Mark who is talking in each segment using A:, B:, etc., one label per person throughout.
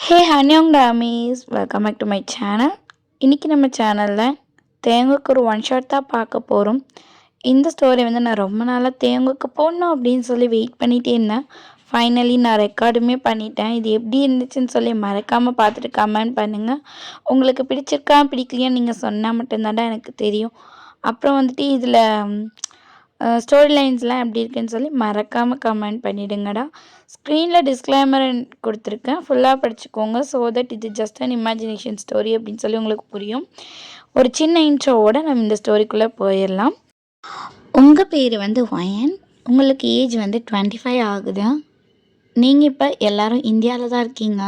A: ஹே ஹன்யோங் டாமீஸ், welcome back to my channel. இன்றைக்கி நம்ம சேனலில் தேங்குக்கு ஒரு ஒன் ஷாட் தான் பார்க்க போகிறோம். இந்த ஸ்டோரி நான் ரொம்ப நாளாக தேங்குக்கு போடணும் அப்படின்னு சொல்லி வெயிட் பண்ணிகிட்டே இருந்தேன். ஃபைனலி நான் ரெக்கார்டுமே பண்ணிட்டேன். இது எப்படி இருந்துச்சுன்னு சொல்லி மறக்காமல் பார்த்துட்டு கமெண்ட் பண்ணுங்கள். உங்களுக்கு பிடிச்சிருக்கா பிடிக்கலையான்னு நீங்கள் சொன்னால் மட்டும்தான்டா எனக்கு தெரியும். அப்புறம் இதில் ஸ்டோரி லைன்ஸ்லாம் எப்படி இருக்குன்னு சொல்லி மறக்காமல் கமெண்ட் பண்ணிவிடுங்கடா. ஸ்க்ரீனில் டிஸ்க்ளைமர் கொடுத்துருக்கேன், ஃபுல்லாக படிச்சுக்கோங்க. ஸோ தட் இது ஜஸ்ட் அன் இமேஜினேஷன் ஸ்டோரி அப்படின்னு சொல்லி உங்களுக்கு புரியும். ஒரு சின்ன இன்ட்ரோவோடு நம்ம இந்த ஸ்டோரிக்குள்ளே போயிடலாம். உங்கள் பேர் வயன், உங்களுக்கு ஏஜ் 25 ஆகுது. நீங்கள் இப்போ எல்லோரும் இந்தியாவில் தான் இருக்கீங்க.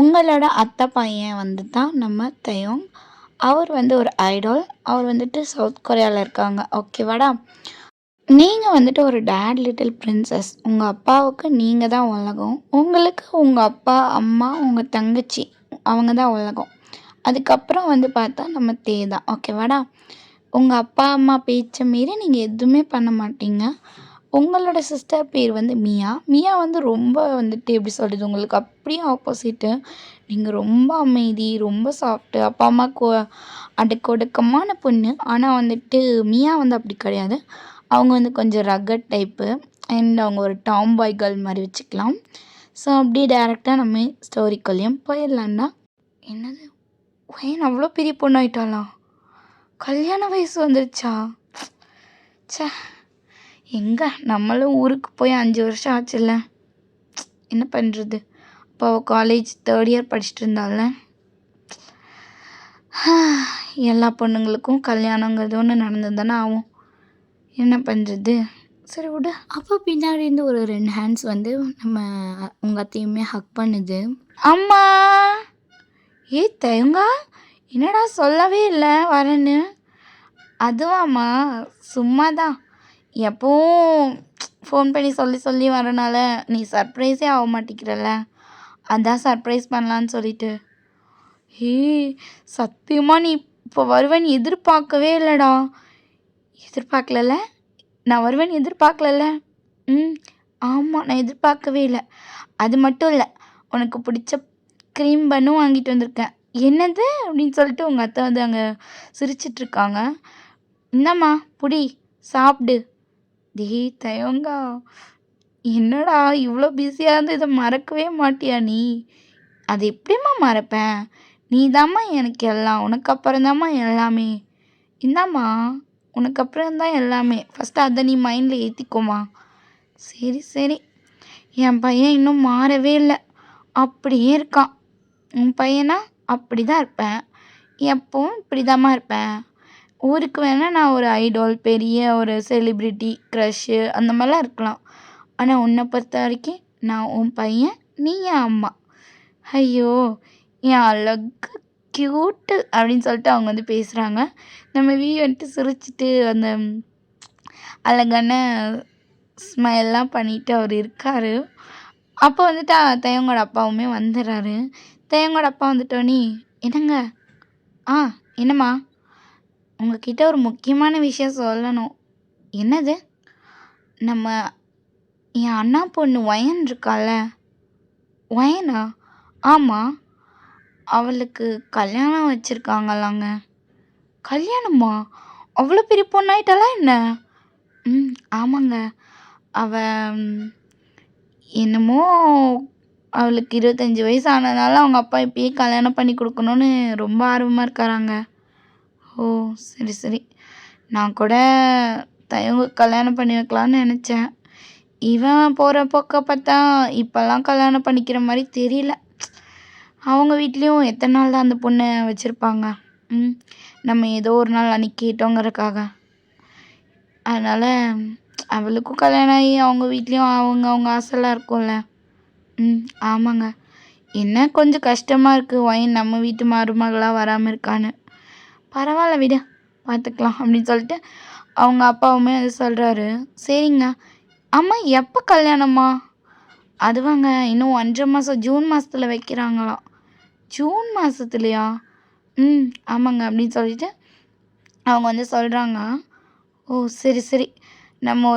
A: உங்களோட அத்தை பையன் தான் நம்ம தயோங். அவர் ஒரு ஐடால். அவர் சவுத் கொரியாவில் இருக்காங்க. ஓகேவாடா. நீங்கள் ஒரு டேட் லிட்டில் பிரின்சஸ். உங்கள் அப்பாவுக்கு நீங்கள் தான் உலகம். உங்களுக்கு உங்கள் அப்பா, அம்மா, உங்கள் தங்கச்சி அவங்க தான் உலகம். அதுக்கப்புறம் பார்த்தா நம்ம தான். ஓகேவாடா. உங்கள் அப்பா அம்மா பேச்சை மீறி நீங்கள் எதுவுமே பண்ண மாட்டீங்க. உங்களோட சிஸ்டர் பேர் மியா. மியா ரொம்ப எப்படி சொல்கிறது, உங்களுக்கு அப்படியே ஆப்போசிட்டு. நீங்கள் ரொம்ப அமைதி, ரொம்ப சாஃப்ட்டு, அப்பா அம்மாவுக்கு ஒடுக்கமான பொண்ணு. ஆனால் மியா அப்படி கிடையாது. அவங்க கொஞ்சம் ரக்கட் டைப்பு அண்ட் அவங்க ஒரு டாம் பாய் கேர்ள் மாதிரி வச்சுக்கலாம். ஸோ அப்படியே டேரெக்டாக நம்ம ஸ்டோரிக்குள்ளேயும் போயிடலான்னா. என்னது, வயன் அவ்வளோ பெரிய பொண்ணு ஆயிட்டாளா? கல்யாண வயசு வந்துருச்சா? சே, எங்கே நம்மளும் ஊருக்கு போய் 5 வருஷம் ஆச்சுல்ல. என்ன பண்ணுறது. அப்போ அவள் காலேஜ் 3rd இயர் படிச்சுட்டு இருந்தால. எல்லா பொண்ணுங்களுக்கும் கல்யாணங்கிறது ஒன்று நடந்தது தானே ஆகும். என்ன பண்ணுறது, சரி விடு. அப்போ பின்னாடி இருந்து ஒரு 2 ஹேண்ட்ஸ் நம்ம உங்கள் அத்தையுமே ஹக் பண்ணுது. அம்மா, தயங்கா, என்னடா சொல்லவே இல்லை வரேன்னு? அதுவாம்மா, சும்மா தான். எப்போவும் ஃபோன் பண்ணி சொல்லி வரனால நீ சர்ப்ரைஸே ஆக மாட்டேங்கிறல்ல, அதான் சர்ப்ரைஸ் பண்ணலான்னு சொல்லிட்டு. சத்தியமாக நீ இப்போ வருவேன்னு எதிர்பார்க்கவே இல்லைடா. எதிர்பார்க்கல, நான் வருவேன்னு எதிர்பார்க்கல. ஆமாம், நான் எதிர்பார்க்கவே இல்லை. அது மட்டும் இல்லை, உனக்கு பிடிச்ச க்ரீம் பண்ணும் வாங்கிட்டு வந்திருக்கேன். என்னது அப்படின்னு சொல்லிட்டு உங்கள் அத்தை அங்கே சிரிச்சிட்ருக்காங்க. இந்தாம்மா புடி, சாப்பிடு. தயங்கா, என்னடா இவ்வளோ பிஸியாக இருந்து இதை மறக்கவே மாட்டியா நீ? அது எப்படிம்மா மறப்பேன்? நீ தாம்மா எனக்கு எல்லாம், உனக்கு அப்புறம்தாம்மா எல்லாமே. இந்தாம்மா, உனக்கு அப்புறம்தான் எல்லாமே. ஃபஸ்ட்டு அதை நீ மைண்டில் ஏற்றிக்கோமா. சரி, என் பையன் இன்னும் மாறவே இல்லை, அப்படியே இருக்கான். உன் பையனா அப்படி தான் இருப்பேன், எப்பவும் இப்படி தாம்மா இருப்பேன். ஊருக்கு வேணால் நான் ஒரு ஐடால், பெரிய ஒரு செலிப்ரிட்டி, க்ரஷ்ஷு அந்த மாதிரிலாம் இருக்கலாம். ஆனால் உன்னை பொறுத்த வரைக்கும் நான் உன் பையன், நீ என் அம்மா. ஐயோ, என் அழகு க்யூட்டு அப்படின்னு சொல்லிட்டு அவங்க பேசுகிறாங்க. நம்ம சிரிச்சிட்டு அந்த அழகான ஸ்மைல்லாம் பண்ணிவிட்டு அவர் இருக்கார். அப்போ தயங்கோட அப்பாவுமே வந்துடுறாரு. தயங்கோட அப்பா வந்துட்டோன்னே, என்னங்க? என்னம்மா, உங்ககிட்ட ஒரு முக்கியமான விஷயம் சொல்லணும். என்னது? நம்ம என் அண்ணா பொண்ணு வயன் இருக்கால. வயனா? ஆமாம், அவளுக்கு கல்யாணம் வச்சுருக்காங்களாங்க. கல்யாணமா? அவ்வளோ பெரிய பொண்ணாயிட்டாளா என்ன? ஆமாங்க. அவள் என்னமோ அவளுக்கு 25 வயசு ஆனதுனால அவங்க அப்பா இப்பயே கல்யாணம் பண்ணி கொடுக்கணுன்னு ரொம்ப ஆர்வமாக இருக்காராங்க. ஓ, சரி. நான் கூட தயங்க கல்யாணம் பண்ணி வைக்கலான்னு நினச்சேன். இவன் போகிற போக்க பார்த்தா இப்போல்லாம் கல்யாணம் பண்ணிக்கிற மாதிரி தெரியல. அவங்க வீட்லேயும் எத்தனை நாள் தான் அந்த பொண்ணை வச்சுருப்பாங்க. நம்ம ஏதோ ஒரு நாள் அன்றைக்கி கேட்டோங்கிறதுக்காக. அதனால் அவளுக்கும் கல்யாணம் ஆகி அவங்க வீட்லேயும் அவங்க ஆசைலாம் இருக்கும்ல. ஆமாங்க. என்ன கொஞ்சம் கஷ்டமாக இருக்குது, வயன் நம்ம வீட்டு மருமகளாக வராமல் இருக்கான்னு. பரவாயில்ல விடு, பார்த்துக்கலாம் அப்படின்னு சொல்லிட்டு அவங்க அப்பாவுமே அது சொல்கிறாரு. சரிங்க. அம்மா, எப்போ கல்யாணம்மா? அதுவாங்க, இன்னும் 1.5 மாதம், ஜூன் மாதத்தில் வைக்கிறாங்களாம். ஜூன் மாதத்துலையா? ஆமாங்க அப்படின்னு சொல்லிட்டு அவங்க சொல்கிறாங்க. ஓ, சரி. நம்ம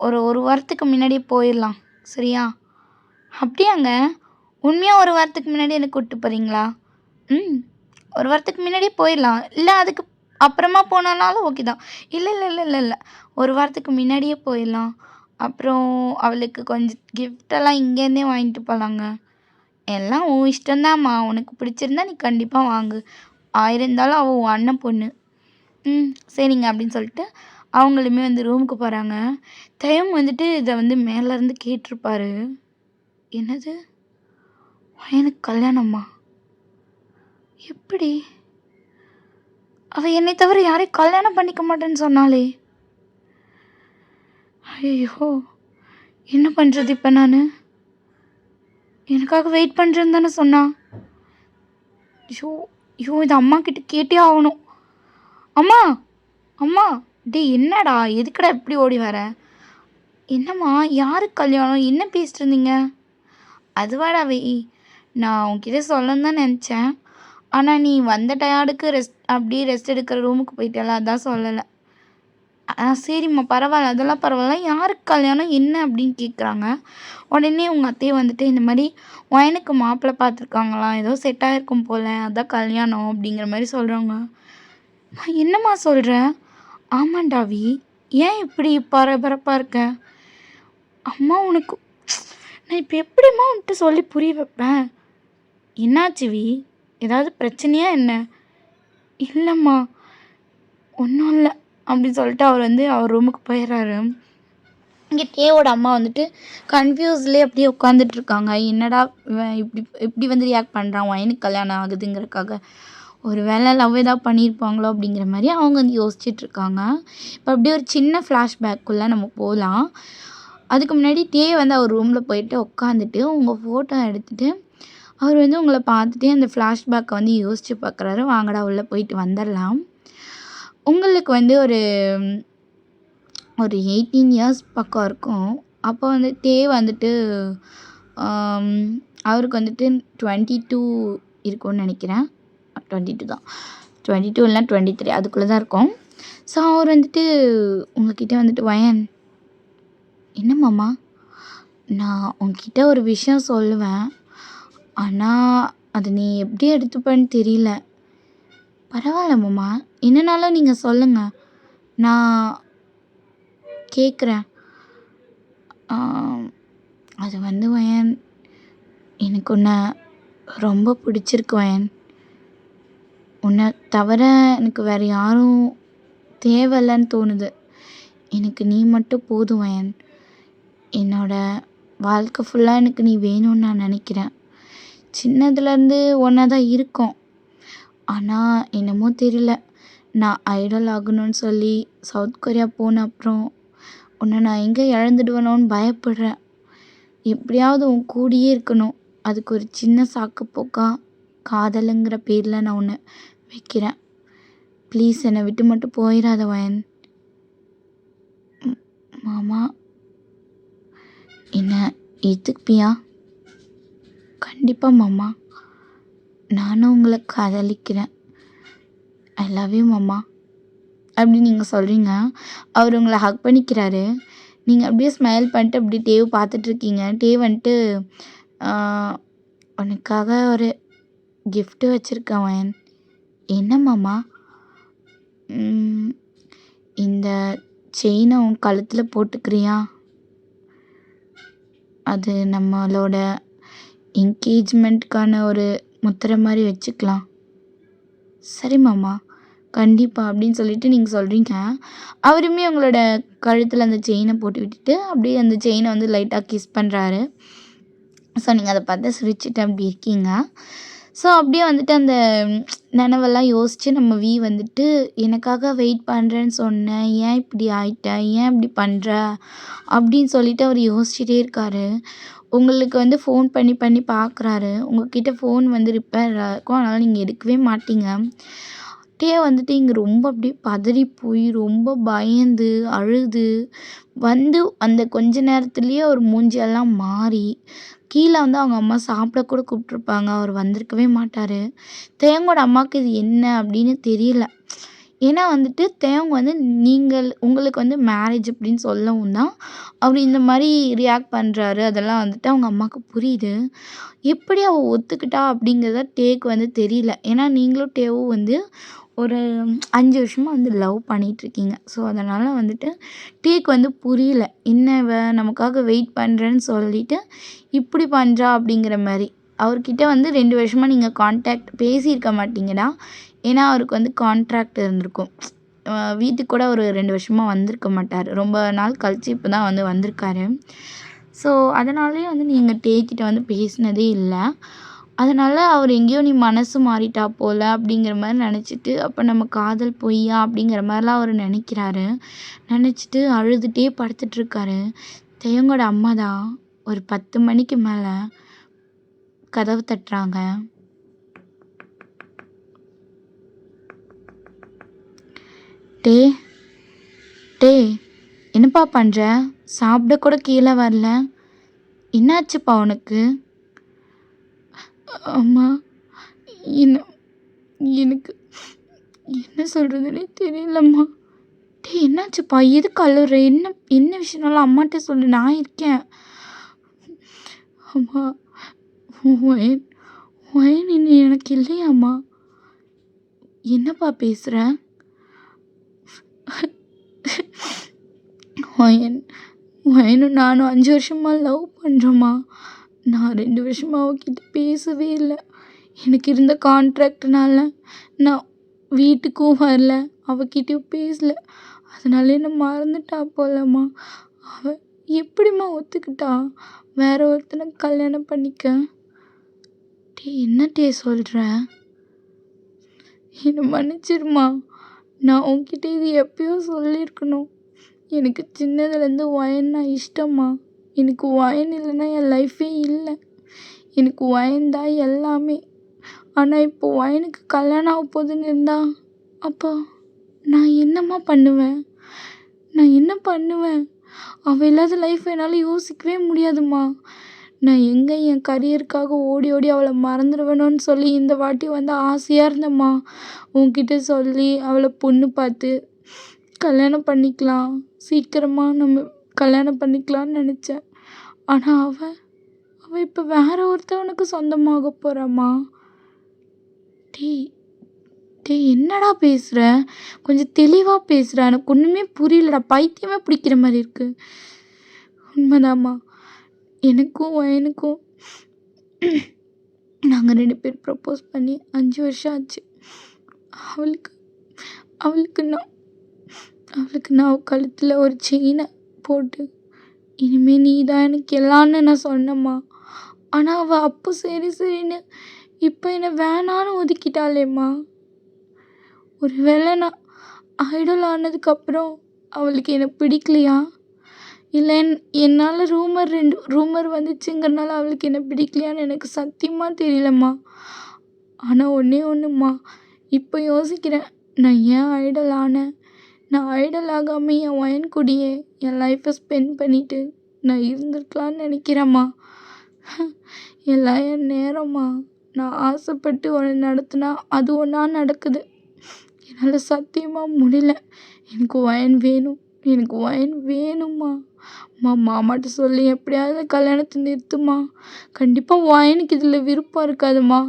A: ஒரு வாரத்துக்கு முன்னாடியே போயிடலாம், சரியா? அப்படியாங்க? உண்மையாக ஒரு வாரத்துக்கு முன்னாடி எனக்கு கூப்பிட்டு போகிறீங்களா? ம். ஒரு வாரத்துக்கு முன்னாடியே போயிடலாம். இல்லை அதுக்கு அப்புறமா போனாலும் ஓகே தான். இல்லை இல்லை இல்லை இல்லை இல்லை, ஒரு வாரத்துக்கு முன்னாடியே போயிடலாம். அப்புறம் அவளுக்கு கொஞ்சம் கிஃப்டெல்லாம் இங்கேருந்தே வாங்கிட்டு போகலாங்க. எல்லாம் உன் இஷ்டம்தாம்மா. உனக்கு பிடிச்சிருந்தா நீ கண்டிப்பாக வாங்கு. 1000 இருந்தாலும் அவள் உன் அண்ணன் பொண்ணு. சரிங்க அப்படின்னு சொல்லிட்டு அவங்களுமே வந்து ரூமுக்கு போகிறாங்க. டைம் வந்துட்டு இதை வந்து மேலேருந்து கேட்டிருப்பாரு. என்னது, எனக்கு கல்யாணமா? எப்படி? அவள் என்னை தவிர யாரையும் கல்யாணம் பண்ணிக்க மாட்டேன்னு சொன்னாலே. ஐயோ, என்ன பண்ணுறது இப்போ நான்? எனக்காக வெயிட் பண்ணுறேன்னு தானே சொன்னா. ஐயோ ஐயோ, இது அம்மா கிட்ட கேட்டே ஆகணும். அம்மா அம்மா, டேய் என்னடா, எதுக்குடா இப்படி ஓடி வர? என்னம்மா, யாருக்கு கல்யாணம், என்ன பேசிட்டு இருந்தீங்க? அதுவாடா நான் உன்கிட்ட சொல்லணும்னு தான் நினச்சேன். ஆனால் நீ வந்த டயர்டுக்கு அப்படியே ரெஸ்ட் எடுக்கிற ரூமுக்கு போயிட்டல, அதான் சொல்லலை. சரிம்மா பரவாயில்ல, அதெல்லாம் பரவாயில்ல. யாருக்கு கல்யாணம் என்ன அப்படின்னு கேட்குறாங்க. உடனே உங்கள் அத்தையை வந்துட்டு இந்த மாதிரி ஒயனுக்கு மாப்பிள்ளை பார்த்துருக்காங்களாம், ஏதோ செட் ஆகிருக்கும் போல், அதான் கல்யாணம் அப்படிங்கிற மாதிரி சொல்கிறாங்க. என்னம்மா சொல்கிற? ஆமாண்டாவி, ஏன் இப்படி பரபரப்பாக இருக்க? அம்மா உனக்கு நான் இப்போ எப்படிம்மா உன்ட்டு சொல்லி புரிய வைப்பேன்? என்னாச்சுவி, ஏதாவது பிரச்சனையா என்ன? இல்லைம்மா ஒன்றும் இல்லை அப்படின்னு சொல்லிட்டு அவர் வந்து அவர் ரூமுக்கு போயிடுறாரு. இங்கே டேவோட அம்மா வந்துட்டு கன்ஃபியூஸ்லேயே அப்படியே உட்காந்துட்ருக்காங்க. என்னடா இப்படி இப்படி வந்து ரியாக்ட் பண்ணுறான், ஒயனுக்கு கல்யாணம் ஆகுதுங்கிறதுக்காக. ஒரு வேளை லவ் ஏதாவது பண்ணியிருப்பாங்களோ அப்படிங்கிற மாதிரி அவங்க வந்து யோசிச்சுட்ருக்காங்க. இப்போ அப்படியே ஒரு சின்ன ஃப்ளாஷ்பேக்குள்ளே நம்ம போகலாம். அதுக்கு முன்னாடி டே வந்து அவர் ரூமில் போயிட்டு உட்காந்துட்டு உங்கள் ஃபோட்டோ எடுத்துகிட்டு அவர் வந்து உங்களை பார்த்துட்டே அந்த ஃப்ளாஷ்பேக்கை வந்து யோசித்து பார்க்குறாரு. வாங்கடா உள்ளே போயிட்டு வந்துடலாம். உங்களுக்கு வந்து ஒரு 18 இயர்ஸ் பக்கம் இருக்கும். அப்போ வந்து டே வந்துட்டு அவருக்கு வந்துட்டு 22 இருக்கும்னு நினைக்கிறேன். 22 தான், 22 இல்லைனா 23 அதுக்குள்ளே தான் இருக்கும். ஸோ அவர் வந்துட்டு உங்ககிட்ட வந்துட்டு வயன், என்னம்மாம்மா, நான் உங்ககிட்ட ஒரு விஷயம் சொல்லுவேன், ஆனால் அது நீ எப்படி எடுத்துப்பேன்னு தெரியல. பரவாயில்லம்மாம்மா, என்னன்னாலும் நீங்கள் சொல்லுங்கள், நான் கேட்குறேன். அது வந்து வயன், எனக்கு உன்னை ரொம்ப பிடிச்சிருக்கு வயன். உன்னை தவிர எனக்கு வேறு யாரும் தேவையில்லைன்னு தோணுது. எனக்கு நீ மட்டும் போதும் வயன். என்னோடய வாழ்க்கை ஃபுல்லாக எனக்கு நீ வேணும்னு நான் நினைக்கிறேன். சின்னதுலேருந்து ஒன்றா தான் இருக்கோம். ஆனால் என்னமோ தெரியல, நான் ஐடல் ஆகணும்னு சொல்லி சவுத் கொரியா போன அப்புறம் உன்னை நான் எங்கே இழந்துடுவேனோன்னு பயப்படுறேன். எப்படியாவது உன் கூடியே இருக்கணும். அதுக்கு ஒரு சின்ன சாக்கு போக்கா காதலுங்கிற பேரில் நான் உன்னை வைக்கிறேன். ப்ளீஸ் என்னை விட்டு மட்டும் போயிடாத வயன். மாமா, என்ன ஏற்றுப்பியா? கண்டிப்பாக மாமா, நானும் உங்களை காதலிக்கிறேன். ஐ லவ் யூ மாமா அப்படின்னு நீங்கள் சொல்கிறீங்க. அவர் உங்களை ஹக் பண்ணிக்கிறாரு. நீங்கள் அப்படியே ஸ்மைல் பண்ணிட்டு அப்படி டேவ் பார்த்துட்ருக்கீங்க. டேவ் வந்துட்டு உனக்காக ஒரு கிஃப்ட்டு வச்சுருக்கேன் வயன். என்ன மாமா? இந்த செயினை உன் கழுத்தில் போட்டுக்கிறியா? அது நம்மளோட என்கேஜ்மெண்ட்கான ஒரு முத்திரை மாதிரி வச்சுக்கலாம். சரி மாமா, கண்டிப்பாக அப்படின்னு சொல்லிட்டு நீங்கள் சொல்கிறீங்க. அவருமே உங்களோட கழுத்தில் அந்த செயினை போட்டு விட்டுட்டு அப்படியே அந்த செயினை வந்து லைட்டாக கிஸ் பண்ணுறாரு. ஸோ நீங்கள் அதை பார்த்து சிரிச்சுட்டு அப்படி இருக்கீங்க. ஸோ அப்படியே வந்துட்டு அந்த நினைவெல்லாம் யோசித்து நம்ம வந்துட்டு எனக்காக வெயிட் பண்ணுறேன்னு சொன்னேன், ஏன் இப்படி ஆயிட்ட, ஏன் இப்படி பண்ணுற அப்படின்னு சொல்லிட்டு அவர் யோசிச்சுட்டே இருக்கார். உங்களுக்கு வந்து ஃபோன் பண்ணி பண்ணி பார்க்குறாரு. உங்கள்கிட்ட ஃபோன் வந்து ரிப்பேர் இருக்கும், அதனால் நீங்கள் எடுக்கவே மாட்டீங்க. டே வந்துட்டு இங்கே ரொம்ப அப்படியே பதறி போய் ரொம்ப பயந்து அழுது வந்து அந்த கொஞ்ச நேரத்துலேயே அவர் மூஞ்சியெல்லாம் மாறி கீழே வந்து அவங்க அம்மா சாப்பிட கூட கூப்பிட்ருப்பாங்க, அவர் வந்திருக்கவே மாட்டார். தேங்கோட அம்மாவுக்கு இது என்ன அப்படின்னு தெரியல. ஏன்னா வந்துட்டு தேவங்க வந்து உங்களுக்கு வந்து மேரேஜ் அப்படின்னு சொல்லவும் தான் அவர் இந்த மாதிரி ரியாக்ட் பண்ணுறாரு. அதெல்லாம் வந்துட்டு அவங்க அம்மாவுக்கு புரியுது. எப்படி அவள் ஒத்துக்கிட்டா அப்படிங்கிறத டேக்கு வந்து தெரியல. ஏன்னா நீங்களும் டேவும் வந்து ஒரு 5 வருஷமாக வந்து லவ் பண்ணிகிட்ருக்கீங்க. ஸோ அதனால் வந்துட்டு டேக்கு வந்து புரியல. என்ன நமக்காக வெயிட் பண்ணுறேன்னு சொல்லிட்டு இப்படி பண்ணுறா அப்படிங்கிற மாதிரி. அவர்கிட்ட வந்து 2 வருஷமாக நீங்கள் கான்டாக்ட் பேசியிருக்க மாட்டீங்கடா. ஏன்னா அவருக்கு வந்து கான்ட்ராக்ட் இருந்திருக்கும். வீட்டுக்கு கூட ஒரு 2 வருஷமாக வந்திருக்க மாட்டார். ரொம்ப நாள் கழிச்சு இப்போ தான் வந்து வந்திருக்காரு. ஸோ அதனாலேயே வந்து நீங்கள் டேக்கிட்ட வந்து பேசினதே இல்லை. அதனால் அவர் எங்கேயோ நீ மனசு மாறிட்டா போல் அப்படிங்கிற மாதிரி நினச்சிட்டு அப்போ நம்ம காதல் பொய்யா அப்படிங்கிற மாதிரிலாம் அவர் நினைக்கிறாரு. நினச்சிட்டு அழுதுகிட்டே படுத்துட்ருக்காரு. தேவங்கோட அம்மா தான் ஒரு 10 மணிக்கு மேலே கதவு தட்டுறாங்க. டே டே என்னப்பா பண்ணுற? சாப்பிட கூட கீழே வரல. என்னாச்சுப்பா உனக்கு? அம்மா எனக்கு என்ன சொல்கிறதுனே தெரியலம்மா. டே என்னாச்சுப்பா? எதுக்கு அழுற? என்ன விஷயம்னாலும் அம்மாட்ட சொல்லு, நான் இருக்கேன். அம்மா ஒயன் ஒயன் இன்னும் எனக்கு இல்லையாம்மா? என்னப்பா பேசுகிற? ஒயனும் நானும் 5 வருஷமாக லவ் பண்ணுறோம்மா. நான் 2 வருஷமாக அவகிட்ட பேசவே இல்லை. எனக்கு இருந்த கான்ட்ராக்ட்னால நான் வீட்டுக்கும் வரல, அவகிட்டயும் பேசல. அதனால என்ன மறந்துட்டா போலம்மா. அவள் எப்படிம்மா ஒத்துக்கிட்டா வேற ஒருத்தனை கல்யாணம் பண்ணிக்க? டே என்ன சொல்கிற? என்னை மன்னிச்சிருமா. நான் உன்கிட்ட இது எப்பயோ சொல்லியிருக்கணும். எனக்கு சின்னதுலேருந்து ஒயன்னா இஷ்டம்மா. எனக்கு ஒயன் இல்லைன்னா என் லைஃபே இல்லை. எனக்கு ஒயன் தான் எல்லாமே. ஆனால் இப்போ ஒயனுக்கு கல்யாணம் ஆக போகுதுன்னு இருந்தா அப்போ நான் என்னம்மா பண்ணுவேன்? நான் என்ன பண்ணுவேன்? அவள் இல்லாத லைஃப் என்னால் யோசிக்கவே முடியாதும்மா. நான் எங்கே என் கரியருக்காக ஓடி ஓடி அவளை மறந்துடுவேணும்னு சொல்லி இந்த வாட்டி வந்து ஆசையாக இருந்தேம்மா. உன்கிட்ட சொல்லி அவளை பொண்ணு பார்த்து கல்யாணம் பண்ணிக்கலாம், சீக்கிரமாக நம்ம கல்யாணம் பண்ணிக்கலான்னு நினச்சேன். ஆனால் அவள் இப்போ வேற ஒருத்தவனுக்கு சொந்தமாக போகிறாம்மா. டேய் என்னடா பேசுகிற? கொஞ்சம் தெளிவாக பேசுகிற. எனக்கு ஒன்றுமே புரியலடா. பைத்தியமே பிடிக்கிற மாதிரி இருக்குது. உண்மைதாம்மா. எனக்கும் ஒயனுக்கும் நாங்கள் 2 பேர் ப்ரப்போஸ் பண்ணி 5 வருஷம் ஆச்சு. அவளுக்கு நான் அவள் கழுத்தில் ஒரு செயினை போட்டு இனிமேல் நீ தான் எனக்கு எல்லான்னு நான் சொன்னேம்மா. ஆனால் அவள் அப்போ சரின்னு இப்போ என்னை வேணான்னு ஒதுக்கிட்டாளேம்மா. ஒருவேளை நான் ஐடல் ஆனதுக்கப்புறம் அவளுக்கு என்னை பிடிக்கலையா? இல்லை என்னால் ரூமர் வந்துச்சுங்கிறனால அவளுக்கு என்னை பிடிக்கலையான்னு எனக்கு சத்தியமாக தெரியலம்மா. ஆனால் ஒன்றும்மா, இப்போ யோசிக்கிறேன், நான் ஏன் ஐடல் ஆனேன்? நான் ஐடல் ஆகாமல் என் ஒயன் கூடயே என் லைஃப்பை ஸ்பெண்ட் பண்ணிவிட்டு நான் இருந்திருக்கலான்னு நினைக்கிறேம்மா. எல்லாம் என் நேரம்மா. நான் ஆசைப்பட்டு ஒன்று நடத்தினா அது ஒன்றா நடக்குது. என்னால் சத்தியமாக முடியல. எனக்கு ஒயன் வேணும்மா. மாமாட்ட சொல்லி எப்படியாவது கல்யாணத்தை நிறுத்துமா. கண்டிப்பாக ஒயனுக்கு இதில் விருப்பம் இருக்காதும்மா.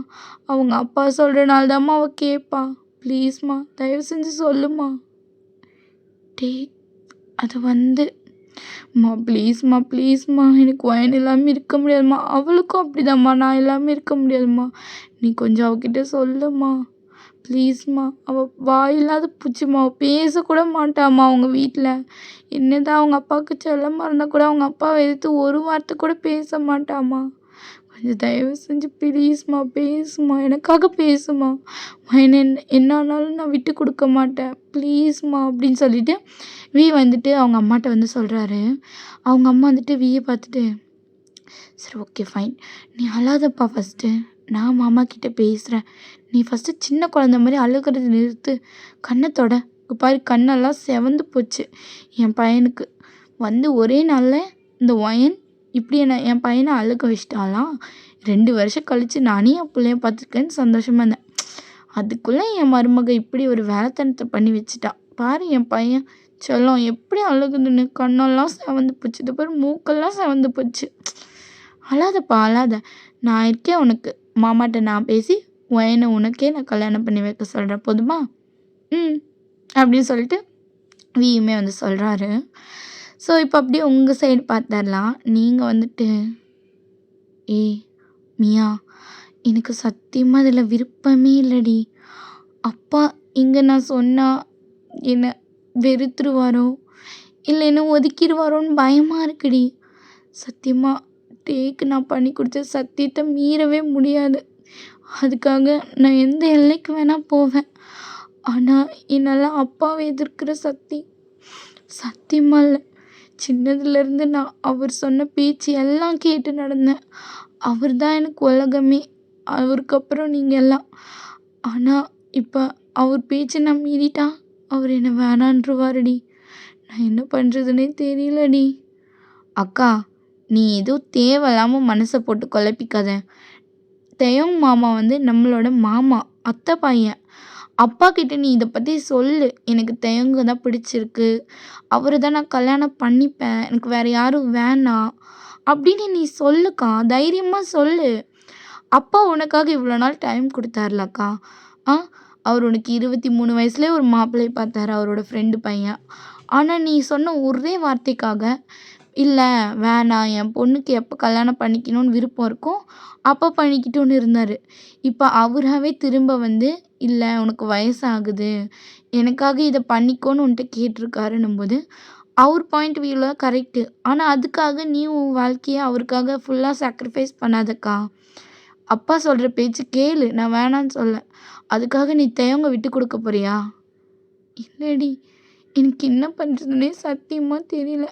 A: அவங்க அப்பா சொல்கிறனால தான்மா அவள் கேட்பா. ப்ளீஸ்மா, தயவு செஞ்சு சொல்லுமா. அது ப்ளீஸ்மா எனக்கு ஒயன் இல்லாமல் இருக்க முடியாதும்மா. அவளுக்கும் அப்படிதாம்மா, நான் இல்லாமல் இருக்க முடியாதும்மா. நீ கொஞ்சம் அவகிட்ட சொல்லுமா ப்ளீஸ்மா. அவள் வாயில்லாத பூச்சிம்மா. அவள் பேசக்கூட மாட்டாம்மா. அவங்க வீட்டில் என்னதான் அவங்க அப்பாவுக்கு செல்லமாக இருந்தால் கூட அவங்க அப்பாவை எதிர்த்து ஒரு வார்த்தை கூட பேச மாட்டாம்மா. கொஞ்சம் தயவு செஞ்சு ப்ளீஸ்மா பேசுமா, எனக்காக பேசுமா. என்ன ஆனாலும் நான் விட்டு கொடுக்க மாட்டேன், ப்ளீஸ்மா அப்படின்னு சொல்லிட்டு வந்துட்டு அவங்க அம்மாட்ட வந்து சொல்கிறாரு. அவங்க அம்மா வந்துட்டு வியை பார்த்துட்டு, சரி ஓகே ஃபைன், நீ அழாதப்பா, ஃபஸ்ட்டு நான் மாமா கிட்டே பேசுகிறேன். நீ ஃபஸ்ட்டு சின்ன குழந்த மாதிரி அழுகிறது நிறுத்து. கண்ணத்தோட பாரு, கண்ணெல்லாம் செவந்து போச்சு என் பையனுக்கு. ஒரே நாளில் இந்த ஒயன் இப்படி என் பையனை அழுக வச்சிட்டாலாம். 2 வருஷம் கழித்து நானே என் பிள்ளைய பார்த்துருக்கேன்னு சந்தோஷமாக இருந்தேன். அதுக்குள்ளே என் மருமக இப்படி ஒரு வேலைத்தனத்தை பண்ணி வச்சுட்டா. பாரு என் பையன் செல்லம் எப்படி அழுகுதுன்னு, கண்ணெல்லாம் செவந்து போச்சு. இது பாரு மூக்கெல்லாம் செவந்து போச்சு. அழாதப்பா அழாத, நான் இருக்கேன் உனக்கு. மாமாட்ட நான் பேசி உனக்கே நான் கல்யாணம் பண்ணி வைக்க சொல்கிறேன், போதுமா? ம் அப்படின்னு சொல்லிட்டு வியுமே வந்து சொல்கிறாரு. ஸோ இப்போ அப்படியே உங்கள் சைடு பார்த்துடலாம். நீங்கள் வந்துட்டு, ஏய் மியா, எனக்கு சத்தியமாக இதில் விருப்பமே இல்லடி. அப்பா இங்கே நான் சொன்னால் என்னை வெறுத்துருவாரோ இல்லை என்ன ஒதுக்கிடுவாரோன்னு பயமாக இருக்குடி. சத்தியமாக டேக்கு நான் பண்ணி கொடுத்த சத்தியத்தை மீறவே முடியாது. அதுக்காக நான் எந்த எல்லைக்கு வேணால் போவேன். ஆனால் என்னால் அப்பாவை எதிர்க்கிற சக்தி சத்தியமாக இல்லை. சின்னதுலேருந்து நான் அவர் சொன்ன பேச்சு எல்லாம் கேட்டு நடந்தேன். அவர் தான் எனக்கு உலகமே. அவருக்கு அப்புறம் நீங்கள் எல்லாம். ஆனால் இப்போ அவர் பேச்சை நான் மீறிட்டா அவர் என்னை வேணான்றுவாருடி. நான் என்ன பண்ணுறதுனே தெரியலடி. அக்கா, நீ எதுவும் தேவையில்லாமல் மனசை போட்டு குழப்பிக்காத. தெயோங் மாமா வந்து நம்மளோட மாமா, அத்தை பையன். அப்பா கிட்ட நீ இதை பற்றி சொல்லு. எனக்கு தெயோங்க தான் பிடிச்சிருக்கு, அவரை தான் நான் கல்யாணம் பண்ணிப்பேன், எனக்கு வேறு யாரும் வேணாம் அப்படின்னு நீ சொல்லுக்கா. தைரியமாக சொல்லு. அப்பா உனக்காக இவ்வளோ நாள் டைம் கொடுத்தாருலக்கா. அவர் உனக்கு 23 வயசுலேயே ஒரு மாப்பிள்ளையை பார்த்தாரு, அவரோட ஃப்ரெண்டு பையன். ஆனால் நீ சொன்ன ஒரே வார்த்தைக்காக, இல்லை வேணாம், என் பொண்ணுக்கு எப்போ கல்யாணம் பண்ணிக்கணும்னு விருப்பம் இருக்கும் அப்போ பண்ணிக்கிட்டோன்னு இருந்தார். இப்போ அவராகவே திரும்ப வந்து, இல்லை உனக்கு வயசாகுது, எனக்காக இதை பண்ணிக்கோன்னு உன்கிட்ட கேட்டிருக்காருன்னும் போது அவர் பாயிண்ட் வியூவில் கரெக்டு. ஆனால் அதுக்காக நீ உன் வாழ்க்கையை அவருக்காக ஃபுல்லாக சாக்ரிஃபைஸ் பண்ணாதக்கா. அப்பா சொல்கிற பேச்சு கேளு, நான் வேணான்னு சொல்ல. அதுக்காக நீ தெயோங்க விட்டு கொடுக்க போறியா? இல்லடி, எனக்கு என்ன பண்ணுறதுனே சத்தியமாக தெரியல.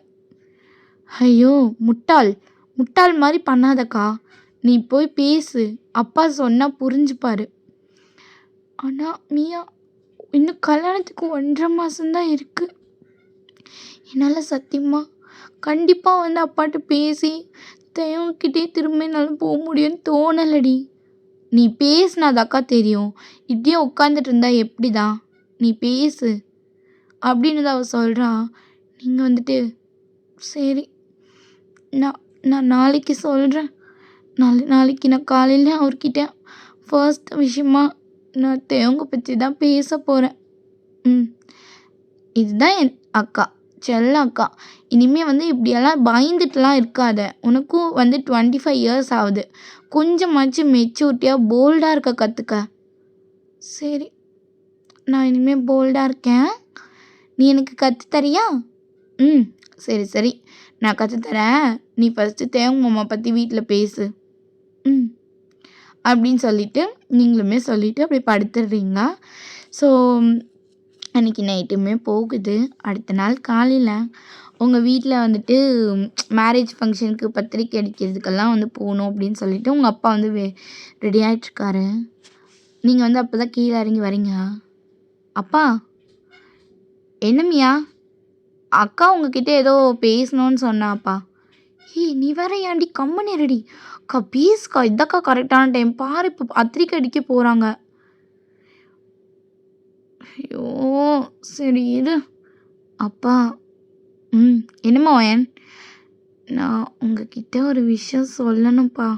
A: ஐயோ முட்டாள், முட்டாள் மாதிரி பண்ணாதக்கா. நீ போய் பேசு, அப்பா சொன்னால் புரிஞ்சுப்பாரு. ஆனால் மியா, இன்னும் கல்யாணத்துக்கு 1.5 மாதம்தான் இருக்குது. என்னால் சத்தியமாக கண்டிப்பாக வந்து அப்பாட்ட பேசி தெயோங்கிட்டே திரும்ப என்னால் போக முடியும்னு தோணலடி. நீ பேசினாதாக்கா தெரியும். இப்படியே உட்காந்துட்டு இருந்தா எப்படி தான்? நீ பேசு அப்படின்னு தான் அவள் சொல்கிறா. நீங்கள் வந்துட்டு, சரி நான் நான் நாளைக்கு சொல்கிறேன். நாளைக்கு நான் காலையில் அவர்கிட்ட ஃபர்ஸ்ட் விஷயமா நான் தெயோங்க பற்றி தான் பேச போகிறேன். இதுதான் என் அக்கா, செல்ல அக்கா. இனிமேல் வந்து இப்படியெல்லாம் பயந்துட்டுலாம் இருக்காத. உனக்கும் வந்து 25 இயர்ஸ் ஆகுது. கொஞ்சமாச்சும் மெச்சூரிட்டியாக போல்டாக இருக்க கற்றுக்க. சரி, நான் இனிமேல் போல்டாக இருக்கேன். நீ எனக்கு கற்றுத்தரியா? சரி சரி, நான் கற்றுத்தரேன். நீ ஃபஸ்ட்டு தேவங்க மாமா பற்றி வீட்டில் பேசு. அப்படின்னு சொல்லிவிட்டு நீங்களுமே சொல்லிவிட்டு அப்படியே படுத்துடுறீங்க. ஸோ அன்றைக்கி நைட்டுமே போகுது. அடுத்த நாள் காலையில் உங்கள் வீட்டில் வந்துட்டு மேரேஜ் ஃபங்க்ஷனுக்கு பத்திரிக்கை அடிக்கிறதுக்கெல்லாம் வந்து போகணும் அப்படின்னு சொல்லிவிட்டு உங்கள் அப்பா வந்து ரெடி ஆகிட்ருக்காரு. நீங்கள் வந்து அப்போ தான் கீழே இறங்கி வரீங்க. அப்பா, என்னம்மியா? அக்கா உங்ககிட்ட ஏதோ பேசணும்னு சொன்னாப்பா. நீ வேற ஏன்டி கம்மனி ரெடி? அக்கா ப்ளீஸ்க்கா, இதாக்கா கரெக்டான டைம் பாரு, இப்போ பத்திரிக்கை அடிக்க போகிறாங்க. ஐயோ சரி இரு. அப்பா, என்னம்மா வயன்? நான் உங்ககிட்ட ஒரு விஷயம் சொல்லணும்ப்பா.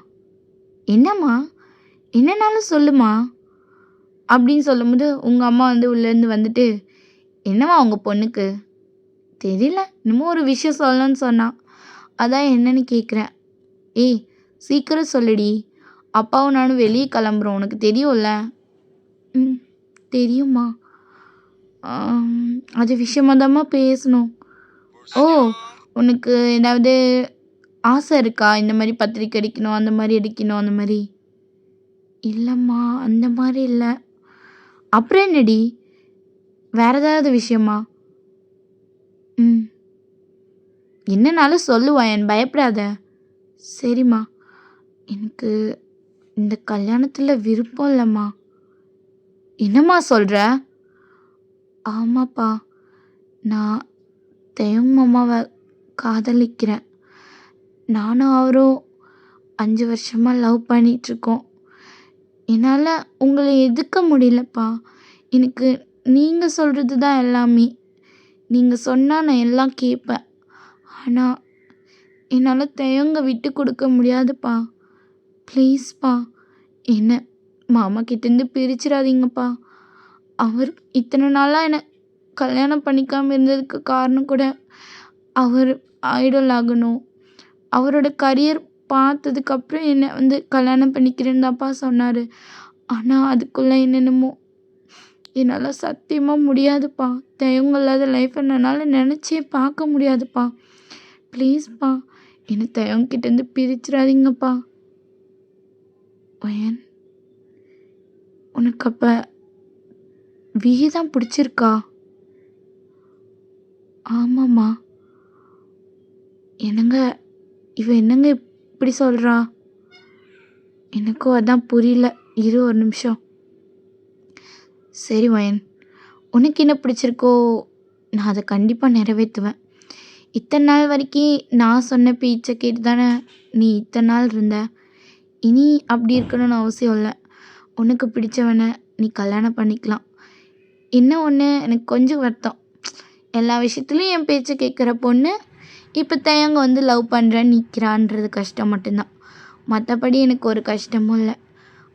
A: என்னம்மா? என்னன்னாலும் சொல்லுமா அப்படின்னு சொல்லும்போது உங்கள் அம்மா வந்து உள்ளேருந்து வந்துட்டு, என்னம்மா உங்கள் பொண்ணுக்கு? தெரியல, இன்னமும் ஒரு விஷயம் சொல்லணும்னு சொன்னான், அதான் என்னன்னு கேட்குறேன். ஏய் சீக்கிரம் சொல்லுடி, அப்பாவும் நானும் வெளியே கிளம்புறோம், உனக்கு தெரியும்ல? தெரியுமா? அது விஷயமாதாம்மா பேசணும். ஓ, உனக்கு ஏதாவது ஆசை இருக்கா? இந்த மாதிரி பத்திரிக்கை அடிக்கணும், அந்த மாதிரி அடிக்கணும், அந்த மாதிரி? இல்லைம்மா, அந்த மாதிரி இல்லை. அப்புறம் என்னடி, வேற ஏதாவது விஷயமா? என்னன்னாலும் சொல்லுவாயன், பயப்படாத. சரிம்மா, எனக்கு இந்த கல்யாணத்தில் விருப்பம் இல்லைம்மா. என்னம்மா சொல்கிற? ஆமாப்பா, நான் தெயோங் மாமாவை காதலிக்கிறேன். நானும் அவரும் 5 வருஷமாக லவ் பண்ணிகிட்ருக்கோம். என்னால் உங்களை எதிர்க்க முடியலப்பா. எனக்கு நீங்கள் சொல்கிறது தான் எல்லாமே. நீங்கள் சொன்னால் நான் எல்லாம் கேட்பேன். ஆனால் என்னால் தயங்க விட்டு கொடுக்க முடியாதுப்பா. ப்ளீஸ்ப்பா, என்ன மாமா கிட்டேருந்து பிரிச்சிடாதீங்கப்பா. அவர் இத்தனை நாளாக என்னை கல்யாணம் பண்ணிக்காமல் இருந்ததுக்கு காரணம் கூட அவர் ஐடல் ஆகணும், அவரோட கரியர் பார்த்ததுக்கப்புறம் என்னை கல்யாணம் பண்ணிக்கிறேன்னு தான்ப்பா சொன்னார். ஆனால் அதுக்குள்ளே என்னென்னமோ என்னால் சத்தியமாக முடியாதுப்பா. தயங்க இல்லாத லைஃப்பை என்னால் நினச்சே பார்க்க முடியாதுப்பா. ப்ளீஸ்ப்பா, என்னை தயங்கிட்டேருந்து பிரிச்சிடாதீங்கப்பா. வயன், உனக்கு அப்போ விஹி தான் பிடிச்சிருக்கா? ஆமாம்மா. என்னங்க என்னங்க இப்படி சொல்கிறா? எனக்கும் அதான் புரியல. இரு ஒரு நிமிஷம். சரி வயன், உனக்கு என்ன பிடிச்சிருக்கோ நான் அதை கண்டிப்பாக நிறைவேற்றுவேன். இத்தனை நாள் வரைக்கும் நான் சொன்ன பேச்சை கேட்டு தானே நீ இத்தனை நாள் இருந்த. இனி அப்படி இருக்கணும்னு அவசியம் இல்லை. உனக்கு பிடிச்சவனை நீ கல்யாணம் பண்ணிக்கலாம். என்ன ஒன்று, எனக்கு கொஞ்சம் வருத்தம். எல்லா விஷயத்துலையும் என் பேச்சை கேட்குற பொண்ணு இப்போ தயங்க லவ் பண்ணுறேன்னு நிற்கிறான்றது கஷ்டம் மட்டும்தான். மற்றபடி எனக்கு ஒரு கஷ்டமும் இல்லை.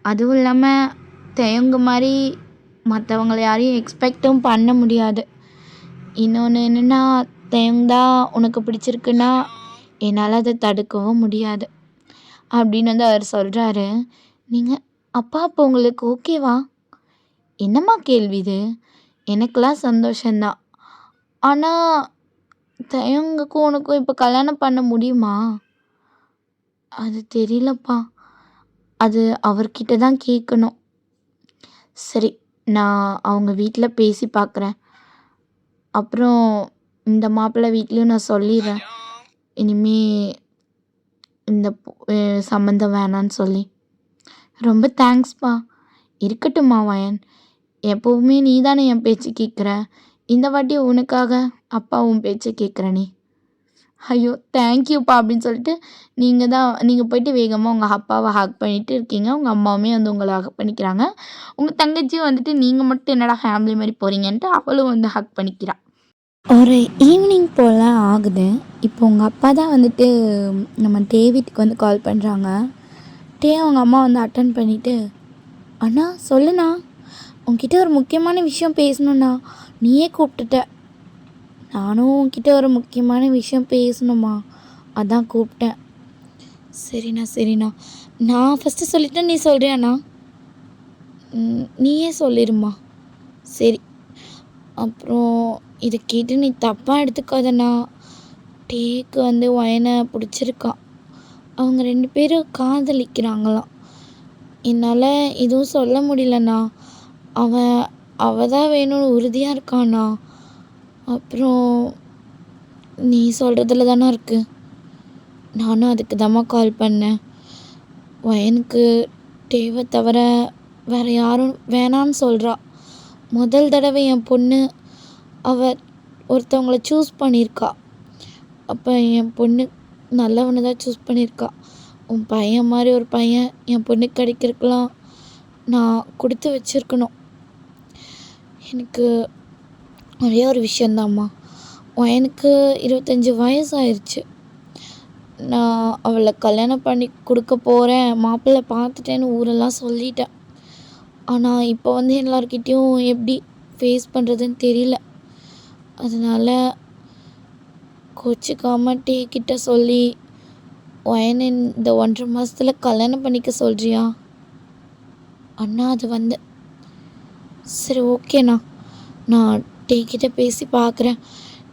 A: அதுவும் இல்லாமல் தயங்க மாதிரி மற்றவங்கள யாரையும் எக்ஸ்பெக்டும் பண்ண முடியாது. இன்னொன்று என்னென்னா, தயங்கா உனக்கு பிடிச்சிருக்குன்னா என்னால் அதை தடுக்கவும் முடியாது அப்படின்னு அவர் சொல்கிறாரு. நீங்கள் அப்பா அப்போ உங்களுக்கு ஓகேவா? என்னம்மா கேள்வி இது? எனக்கெல்லாம் சந்தோஷந்தான். ஆனால் தயங்குக்கும் உனக்கும் இப்போ கல்யாணம் பண்ண முடியுமா? அது தெரியலப்பா. அது அவர்கிட்ட தான் கேட்கணும். சரி, நான் அவங்க வீட்டில் பேசி பார்க்குறேன். அப்புறம் இந்த மாப்பிள்ளை வீட்லேயும் நான் சொல்லிடுறேன், இனிமே இந்த சம்மந்தம் வேணான்னு சொல்லி. ரொம்ப தேங்க்ஸ்ப்பா. இருக்கட்டும்மா வயன், எப்போவுமே நீ தானே என் பேச்சு கேட்குற. இந்த வாட்டி உனக்காக அப்பா உன் பேச்சை கேட்குறனே. ஐயோ தேங்க்யூப்பா அப்படின்னு சொல்லிட்டு நீங்கள் போயிட்டு வேகமாக உங்கள் அப்பாவை ஹக் பண்ணிட்டு இருக்கீங்க. உங்கள் அம்மாவுமே உங்களை ஹக் பண்ணிக்கிறாங்க. உங்கள் தங்கச்சியும் நீங்கள் மட்டும் என்னடா ஃபேமிலி மாதிரி போகிறீங்கன்ட்டு அவளும் ஹக் பண்ணிக்கிறாள். ஒரு ஈவினிங் போல் ஆகுது. இப்போ உங்கள் அப்பா தான் நம்ம டேவிட்டுக்கு கால் பண்ணுறாங்க. அவங்க அம்மா அட்டன் பண்ணிவிட்டு, அண்ணா சொல்லுண்ணா, உங்ககிட்ட ஒரு முக்கியமான விஷயம் பேசணுண்ணா. நீயே கூப்பிட்டுட்ட. நானும் உங்ககிட்ட ஒரு முக்கியமான விஷயம் பேசணுமா, அதான் கூப்பிட்டேன். சரிண்ணா. நான் ஃபஸ்ட்டு சொல்லிட்டேன், நீ சொல்கிறியாண்ணா? நீயே சொல்லிடுமா. சரி. அப்புறம் இதை கேட்டு நீ தப்பாக எடுத்துக்காதண்ணா. டேக்கு வயனை பிடிச்சிருக்கான். அவங்க 2 பேரும் காதலிக்கிறாங்களாம். என்னால் எதுவும் சொல்ல முடியலண்ணா. அவ தான் வேணும்னு உறுதியாக இருக்காண்ணா. அப்புறம் நீ சொல்கிறதுல தானே இருக்குது. நானும் அதுக்கு தாம்மா கால் பண்ணேன். வயனுக்கு தேவை தவிர வேறு யாரும் வேணான்னு சொல்கிறா. முதல் தடவை என் பொண்ணு ஒருத்தவங்கள சூஸ் பண்ணியிருக்கா. அப்போ என் பொண்ணு நல்லவனை தான் சூஸ் பண்ணியிருக்கா. உன் பையன் மாதிரி ஒரு பையன் என் பொண்ணுக்கு கிடைக்கிறதுக்கெலாம் நான் கொடுத்து வச்சுருக்கணும். எனக்கு ஒரே ஒரு விஷயந்தாம்மா, எனக்கு 25 வயசு ஆயிடுச்சு. நான் அவளை கல்யாணம் பண்ணி கொடுக்க போகிறேன், மாப்பிள்ளை பார்த்துட்டேன்னு ஊரெல்லாம் சொல்லிட்டேன். ஆனால் இப்போ எல்லார்கிட்டேயும் எப்படி ஃபேஸ் பண்ணுறதுன்னு தெரியல. அதனால் கோச்சிக்காமல் டேக்கிட்ட சொல்லி வயனை இந்த 1.5 மாதத்தில் கல்யாணம் பண்ணிக்க சொல்கிறியா அண்ணா? அது சரி ஓகேண்ணா, நான் டேக்கிட்ட பேசி பார்க்குறேன்.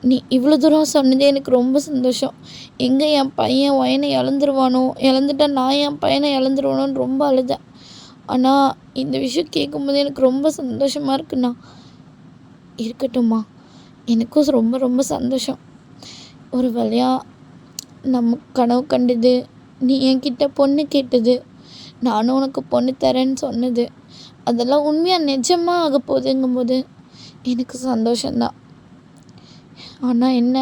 A: நீ இவ்வளோ தூரம் சொன்னதே எனக்கு ரொம்ப சந்தோஷம். எங்கே என் பையன் வயனை இழந்துட்டா நான் என் பையனை இழந்துருவானோன்னு ரொம்ப அழுதேன். ஆனால் இந்த விஷயம் கேட்கும்போது எனக்கு ரொம்ப சந்தோஷமாக இருக்குண்ணா. இருக்கட்டும்மா, எனக்கும் ரொம்ப ரொம்ப சந்தோஷம். ஒரு வழியாக நம்ம கனவு கண்டது, நீ என்கிட்ட பொண்ணு கேட்டது, நானும் உனக்கு பொண்ணு தரேன்னு சொன்னது, அதெல்லாம் உண்மையாக நிஜமாக ஆக போகுதுங்கும்போது எனக்கு சந்தோஷந்தான். ஆனால் என்ன,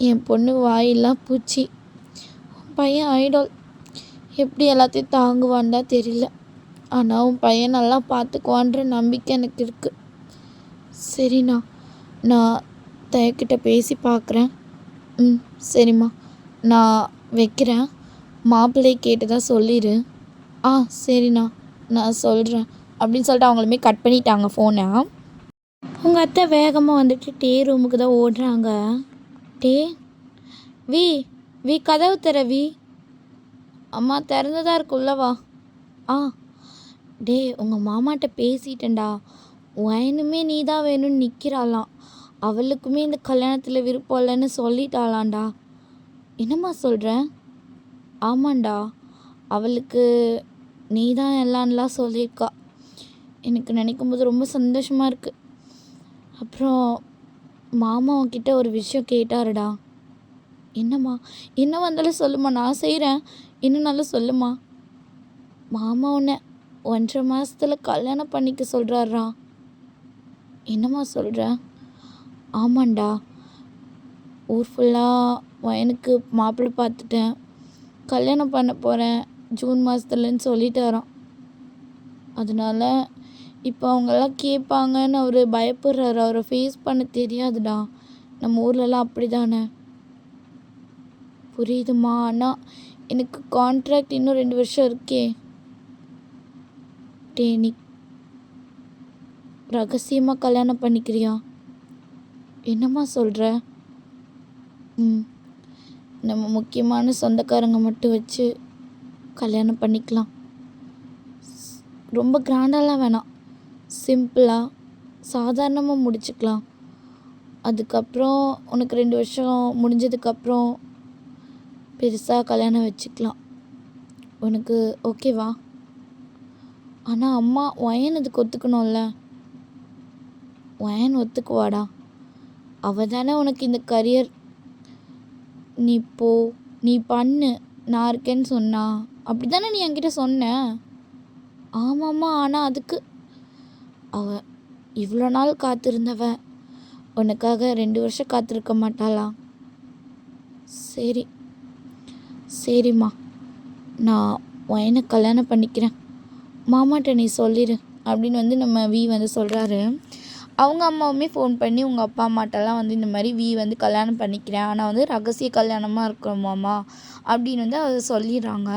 A: என் பொண்ணு வாயெல்லாம் பூச்சி, பையன் ஐடால் எப்படி எல்லாத்தையும் தாங்குவான்தான் தெரியல. ஆனால் உன் பையன் நல்லா பார்த்துக்குவான்ற நம்பிக்கை எனக்கு இருக்குது. சரிண்ணா, நான் தயக்கிட்ட பேசி பார்க்குறேன். ம், சரிம்மா, நான் வைக்கிறேன். மாப்பிள்ளை கேட்டதா சொல்லிடு. ஆ, சரிண்ணா, நான் சொல்கிறேன் அப்படின்னு சொல்லிட்டு அவங்களுமே கட் பண்ணிட்டாங்க ஃபோனை. உங்கள் அத்தை வேகமாக வந்துட்டு டே ரூமுக்கு தான் ஓடுறாங்க. டே, வி வி கதவு தர வி. அம்மா திறந்துதான் இருக்குல்ல, வா. ஆ, டே உங்கள் மாமாட்ட பேசிட்டேன்டா. வயனுமே நீ தான் வேணும்னு நிற்கிறாளாம். அவளுக்குமே இந்த கல்யாணத்தில் விருப்பம் இல்லைன்னு சொல்லிட்டாளாண்டா. என்னம்மா சொல்கிற? ஆமாண்டா, அவளுக்கு நீ தான் எல்லான்லாம் சொல்லியிருக்கா. எனக்கு நினைக்கும் போது ரொம்ப சந்தோஷமாக இருக்குது. அப்புறம் மாமா உன்கிட்ட ஒரு விஷயம் கேட்டாருடா. என்னம்மா? என்ன வந்தாலும் சொல்லுமா, நான் செய்கிறேன். என்னன்னாலும் சொல்லுமா. மாமா உன்னை 1.5 மாதத்தில் கல்யாணம் பண்ணிக்க சொல்கிறாரா. என்னம்மா சொல்கிற? ஆமாண்டா, ஊர் ஃபுல்லாக எனக்கு மாப்பிள்ளை பார்த்துட்டேன், கல்யாணம் பண்ண போகிறேன் ஜூன் மாதத்துலன்னு சொல்லிட்டாராம். அதனால இப்போ அவங்கெல்லாம் கேட்பாங்கன்னு அவர் பயப்படுறாரு. அவரை ஃபேஸ் பண்ண தெரியாதுடா. நம்ம ஊர்லலாம் அப்படி தானே. புரியுதுமா, ஆனால் எனக்கு கான்ட்ராக்ட் இன்னும் 2 வருஷம் இருக்கே. டே, நீ ரகசியமாக கல்யாணம் பண்ணிக்கிறியா? என்னம்மா சொல்கிற? ம், நம்ம முக்கியமான சொந்தக்காரங்க மட்டும் வச்சு கல்யாணம் பண்ணிக்கலாம். ரொம்ப கிராண்டாலாம் வேணாம், சிம்பிளாக சாதாரணமாக முடிச்சுக்கலாம். அதுக்கப்புறம் உனக்கு 2 வருஷம் முடிஞ்சதுக்கப்புறம் பெருசாக கல்யாணம் வச்சுக்கலாம். உனக்கு ஓகேவா? ஆனால் அம்மா வயன் இதுக்கு ஒத்துக்கணும்ல. வயன் ஒத்துக்குவாடா. அவள் தானே உனக்கு இந்த கரியர் நீ போ, நீ பண்ணு, நான் இருக்கேன்னு சொன்னா. அப்படி தானே நீ என்கிட்ட சொன்ன? ஆமாம்மா, ஆனால் அதுக்கு அவள் இவ்வளோ நாள் காத்திருந்தவ உனக்காக 2 வருஷம் காத்திருக்க மாட்டாளா? சரி சரிம்மா, நான் வயனை கல்யாணம் பண்ணிக்கிறேன், மாமாட்ட நீ சொல்லிடு அப்படின்னு வந்து நம்ம வி வந்து சொல்கிறாரு. அவங்க அம்மாவுமே ஃபோன் பண்ணி உங்கள் அப்பா அம்மாட்டெல்லாம் வந்து இந்த மாதிரி வி வந்து கல்யாணம் பண்ணிக்கிறேன், ஆனால் வந்து ரகசிய கல்யாணமாக இருக்கணுமாம்மா அப்படின்னு வந்து அதை சொல்லிடுறாங்க.